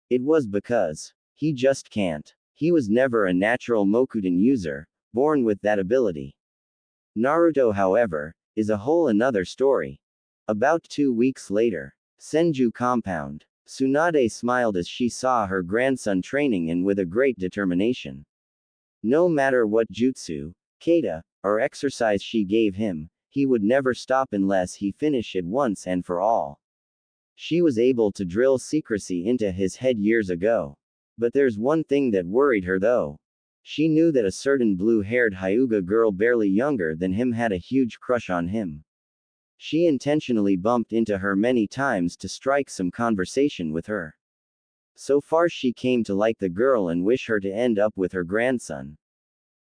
It was because he just can't. He was never a natural Mokuden user, born with that ability. Naruto, however, is a whole another story. About 2 weeks later, Senju compound. Tsunade smiled as she saw her grandson training and with a great determination. No matter what jutsu, kata, or exercise she gave him, he would never stop unless he finished it once and for all. She was able to drill secrecy into his head years ago. But there's one thing that worried her though. She knew that a certain blue-haired Hyuga girl barely younger than him had a huge crush on him. She intentionally bumped into her many times to strike some conversation with her. So far she came to like the girl and wish her to end up with her grandson.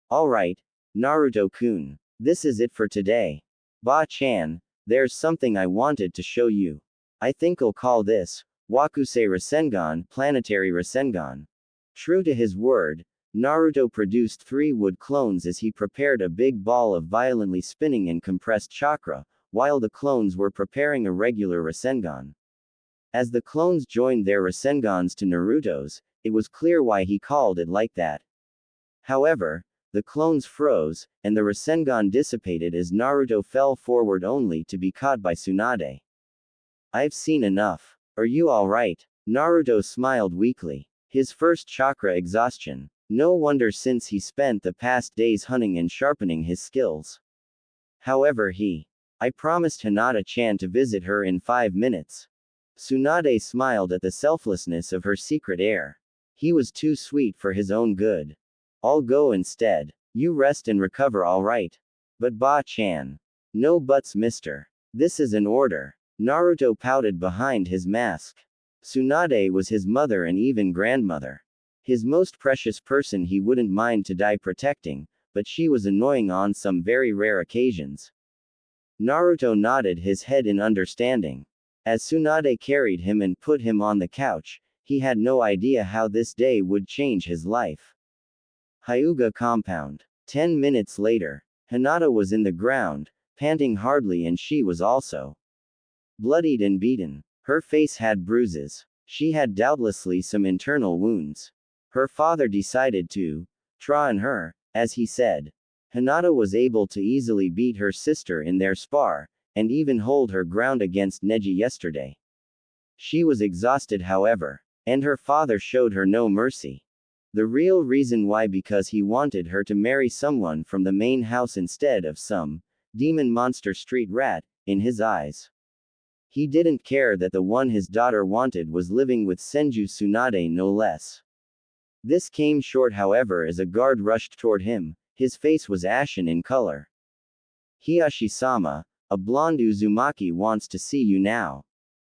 Alright, Naruto-kun. This is it for today. Ba-chan, there's something I wanted to show you. I think I'll call this, Wakusei Rasengan, Planetary Rasengan. True to his word, Naruto produced 3 wood clones as he prepared a big ball of violently spinning and compressed chakra, while the clones were preparing a regular Rasengan. As the clones joined their Rasengans to Naruto's, it was clear why he called it like that. However, the clones froze, and the Rasengan dissipated as Naruto fell forward only to be caught by Tsunade. I've seen enough. Are you alright? Naruto smiled weakly. His first chakra exhaustion. No wonder since he spent the past days hunting and sharpening his skills. However I promised Hinata-chan to visit her in 5 minutes. Tsunade smiled at the selflessness of her secret heir. He was too sweet for his own good. I'll go instead. You rest and recover alright. But Ba-chan. No buts, mister. This is an order. Naruto pouted behind his mask. Tsunade was his mother and even grandmother. His most precious person he wouldn't mind to die protecting, but she was annoying on some very rare occasions. Naruto nodded his head in understanding. As Tsunade carried him and put him on the couch, he had no idea how this day would change his life. Hyuga compound. 10 minutes later, Hinata was in the ground, panting hardly, and she was also bloodied and beaten. Her face had bruises. She had doubtlessly some internal wounds. Her father decided to try on her, as he said. Hinata was able to easily beat her sister in their spar, and even hold her ground against Neji yesterday. She was exhausted, however, and her father showed her no mercy. The real reason why, because he wanted her to marry someone from the main house instead of some demon monster street rat, in his eyes. He didn't care that the one his daughter wanted was living with Senju Tsunade no less. This came short, however, as a guard rushed toward him. His face was ashen in color. Hiyashi-sama, a blonde Uzumaki wants to see you now.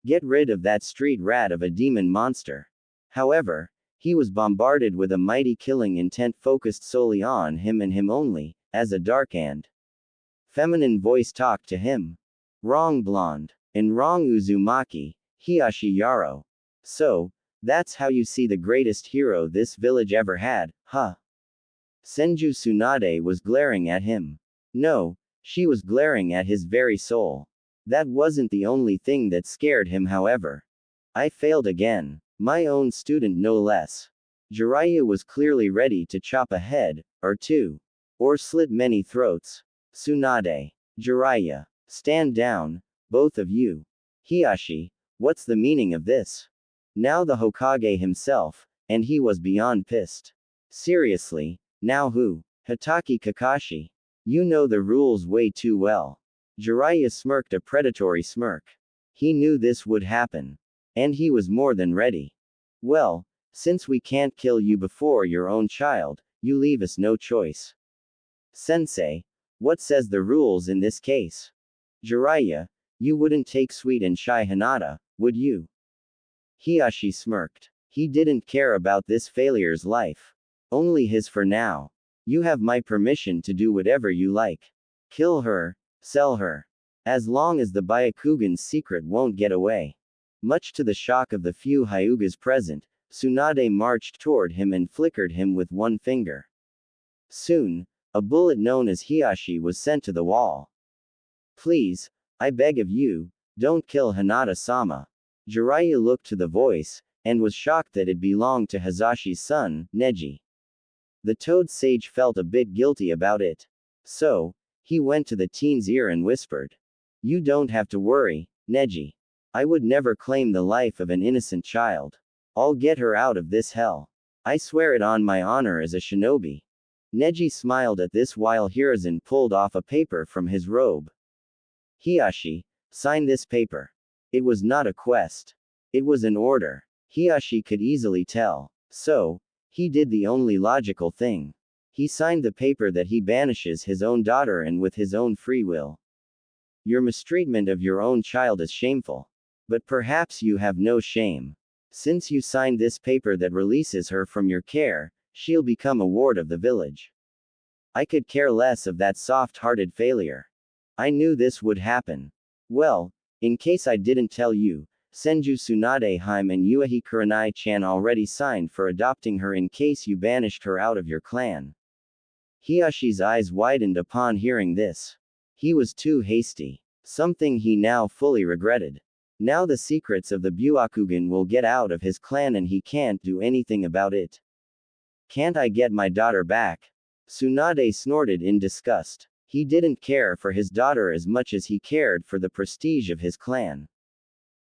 Get rid of that street rat of a demon monster. However, he was bombarded with a mighty killing intent focused solely on him and him only, as a dark and feminine voice talked to him. Wrong, blonde. And wrong, Uzumaki, Hiyashi Yaro. So, that's how you see the greatest hero this village ever had, huh? Senju Tsunade was glaring at him. No, she was glaring at his very soul. That wasn't the only thing that scared him, however. I failed again. My own student no less. Jiraiya was clearly ready to chop a head, or two. Or slit many throats. Tsunade. Jiraiya. Stand down, both of you. Hiyashi, what's the meaning of this? Now the Hokage himself, and he was beyond pissed. Seriously, now who? Hatake Kakashi. You know the rules way too well. Jiraiya smirked a predatory smirk. He knew this would happen. And he was more than ready. Well, since we can't kill you before your own child, you leave us no choice. Sensei, what says the rules in this case? Jiraiya, you wouldn't take sweet and shy Hinata, would you? Hiyashi smirked. He didn't care about this failure's life. Only his for now. You have my permission to do whatever you like. Kill her, sell her. As long as the Byakugan's secret won't get away. Much to the shock of the few Hyugas present, Tsunade marched toward him and flickered him with one finger. Soon, a bullet known as Hiyashi was sent to the wall. Please, I beg of you, don't kill Hinata-sama. Jiraiya looked to the voice, and was shocked that it belonged to Hazashi's son, Neji. The Toad Sage felt a bit guilty about it. So, he went to the teen's ear and whispered. You don't have to worry, Neji. I would never claim the life of an innocent child. I'll get her out of this hell. I swear it on my honor as a shinobi. Neji smiled at this while Hiruzen pulled off a paper from his robe. Hiyashi, sign this paper. It was not a quest. It was an order. Hiyashi could easily tell. So, he did the only logical thing. He signed the paper that he banishes his own daughter and with his own free will. Your mistreatment of your own child is shameful. But perhaps you have no shame. Since you signed this paper that releases her from your care, she'll become a ward of the village. I could care less of that soft-hearted failure. I knew this would happen. Well, in case I didn't tell you, Senju Tsunade Haim and Yuahi Kurenai-chan already signed for adopting her in case you banished her out of your clan. Hiyashi's eyes widened upon hearing this. He was too hasty. Something he now fully regretted. Now the secrets of the Byakugan will get out of his clan and he can't do anything about it. Can't I get my daughter back? Tsunade snorted in disgust. He didn't care for his daughter as much as he cared for the prestige of his clan.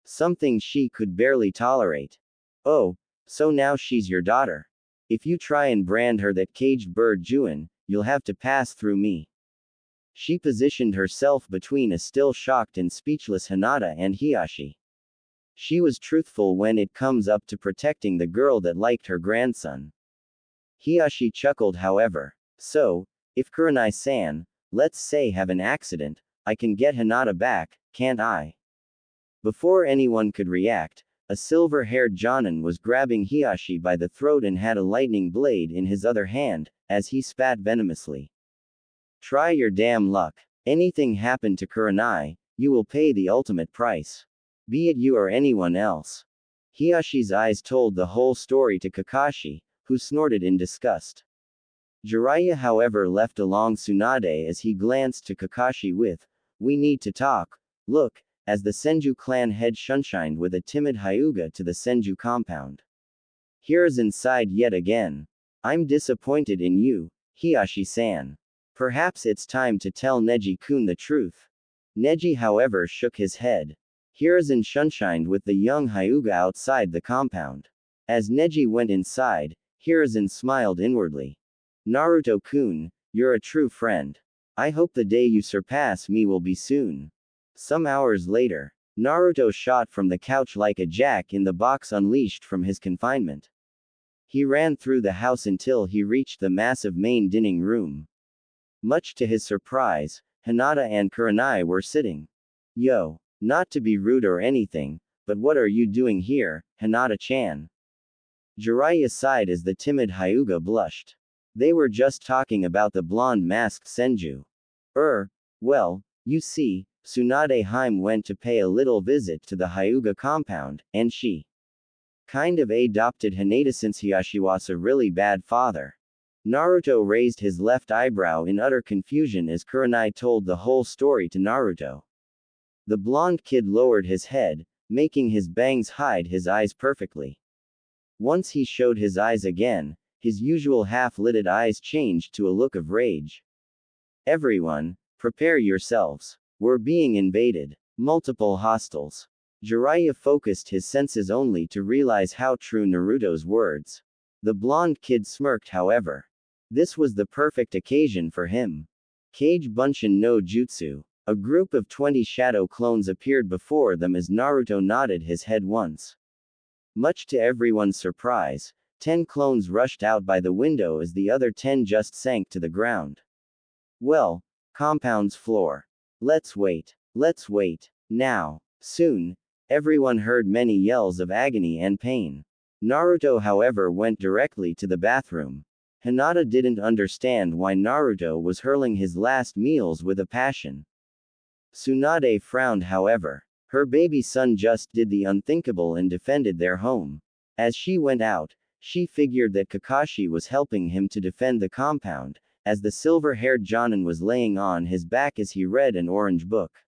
Something she could barely tolerate. Oh, so now she's your daughter. If you try and brand her that caged bird Juin, you'll have to pass through me. She positioned herself between a still shocked and speechless Hinata and Hiyashi. She was truthful when it comes up to protecting the girl that liked her grandson. Hiyashi chuckled however. So, if Kurenai-san, let's say have an accident, I can get Hinata back, can't I? Before anyone could react, a silver-haired Jonin was grabbing Hiyashi by the throat and had a lightning blade in his other hand, as he spat venomously. Try your damn luck. Anything happen to Kurenai, you will pay the ultimate price. Be it you or anyone else. Hiyashi's eyes told the whole story to Kakashi, who snorted in disgust. Jiraiya however left along Tsunade as he glanced to Kakashi with, "We need to talk, look," as the Senju clan head shunshined with a timid Hyuga to the Senju compound. Hiruzen sighed yet again. I'm disappointed in you, Hiyashi-san. Perhaps it's time to tell Neji-kun the truth. Neji however shook his head. Hiruzen shunshined with the young Hyuga outside the compound. As Neji went inside, Hiruzen smiled inwardly. Naruto-kun, you're a true friend. I hope the day you surpass me will be soon. Some hours later, Naruto shot from the couch like a jack-in-the-box unleashed from his confinement. He ran through the house until he reached the massive main dining room. Much to his surprise, Hinata and Kurenai were sitting. Yo, not to be rude or anything, but what are you doing here, Hinata-chan? Jiraiya sighed as the timid Hyuga blushed. They were just talking about the blonde masked Senju. Well, you see, Tsunade Haim went to pay a little visit to the Hyuga compound, and she kind of adopted Hinata since Hiyashi was a really bad father. Naruto raised his left eyebrow in utter confusion as Kurenai told the whole story to Naruto. The blonde kid lowered his head, making his bangs hide his eyes perfectly. Once he showed his eyes again, his usual half-lidded eyes changed to a look of rage. Everyone, prepare yourselves. We're being invaded. Multiple hostiles. Jiraiya focused his senses only to realize how true Naruto's words. The blonde kid smirked however. This was the perfect occasion for him. Kage Bunshin no Jutsu. A group of 20 shadow clones appeared before them as Naruto nodded his head once. Much to everyone's surprise, 10 clones rushed out by the window as the other 10 just sank to the ground. Well, compound's floor. Let's wait. Let's wait. Now. Soon. Everyone heard many yells of agony and pain. Naruto however went directly to the bathroom. Hinata didn't understand why Naruto was hurling his last meals with a passion. Tsunade frowned however. Her baby son just did the unthinkable and defended their home. As she went out, she figured that Kakashi was helping him to defend the compound, as the silver-haired Jonin was laying on his back as he read an orange book.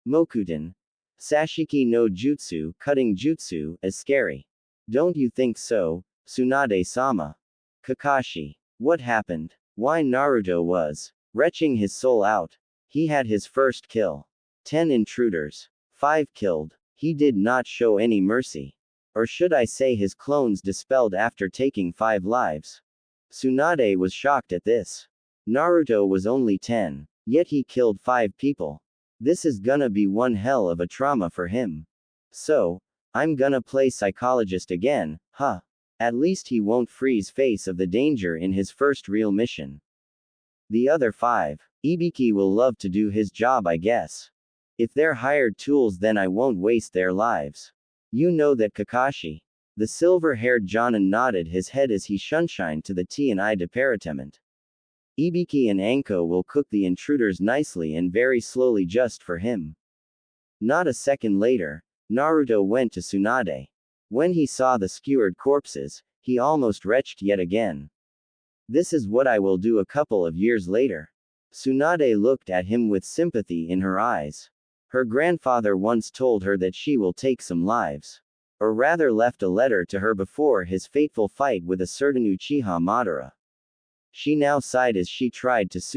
Mokuten. Sashiki no Jutsu, cutting jutsu, is scary. Don't you think so, Tsunade-sama? Kakashi. What happened? Why Naruto was retching his soul out. He had his first kill. 10 intruders. 5 killed. He did not show any mercy. Or should I say his clones dispelled after taking 5 lives. Tsunade was shocked at this. Naruto was only 10, yet he killed 5 people. This is gonna be one hell of a trauma for him. So, I'm gonna play psychologist again, huh? At least he won't freeze face of the danger in his first real mission. The other 5. Ibiki will love to do his job, I guess. If they're hired tools, then I won't waste their lives. You know that, Kakashi. The silver-haired Jonin nodded his head as he shunshined to the T&I departement. Ibiki and Anko will cook the intruders nicely and very slowly just for him. Not a second later, Naruto went to Tsunade. When he saw the skewered corpses, he almost retched yet again. This is what I will do a couple of years later. Tsunade looked at him with sympathy in her eyes. Her grandfather once told her that she will take some lives. Or rather left a letter to her before his fateful fight with a certain Uchiha Madara. She now sighed as she tried to soothe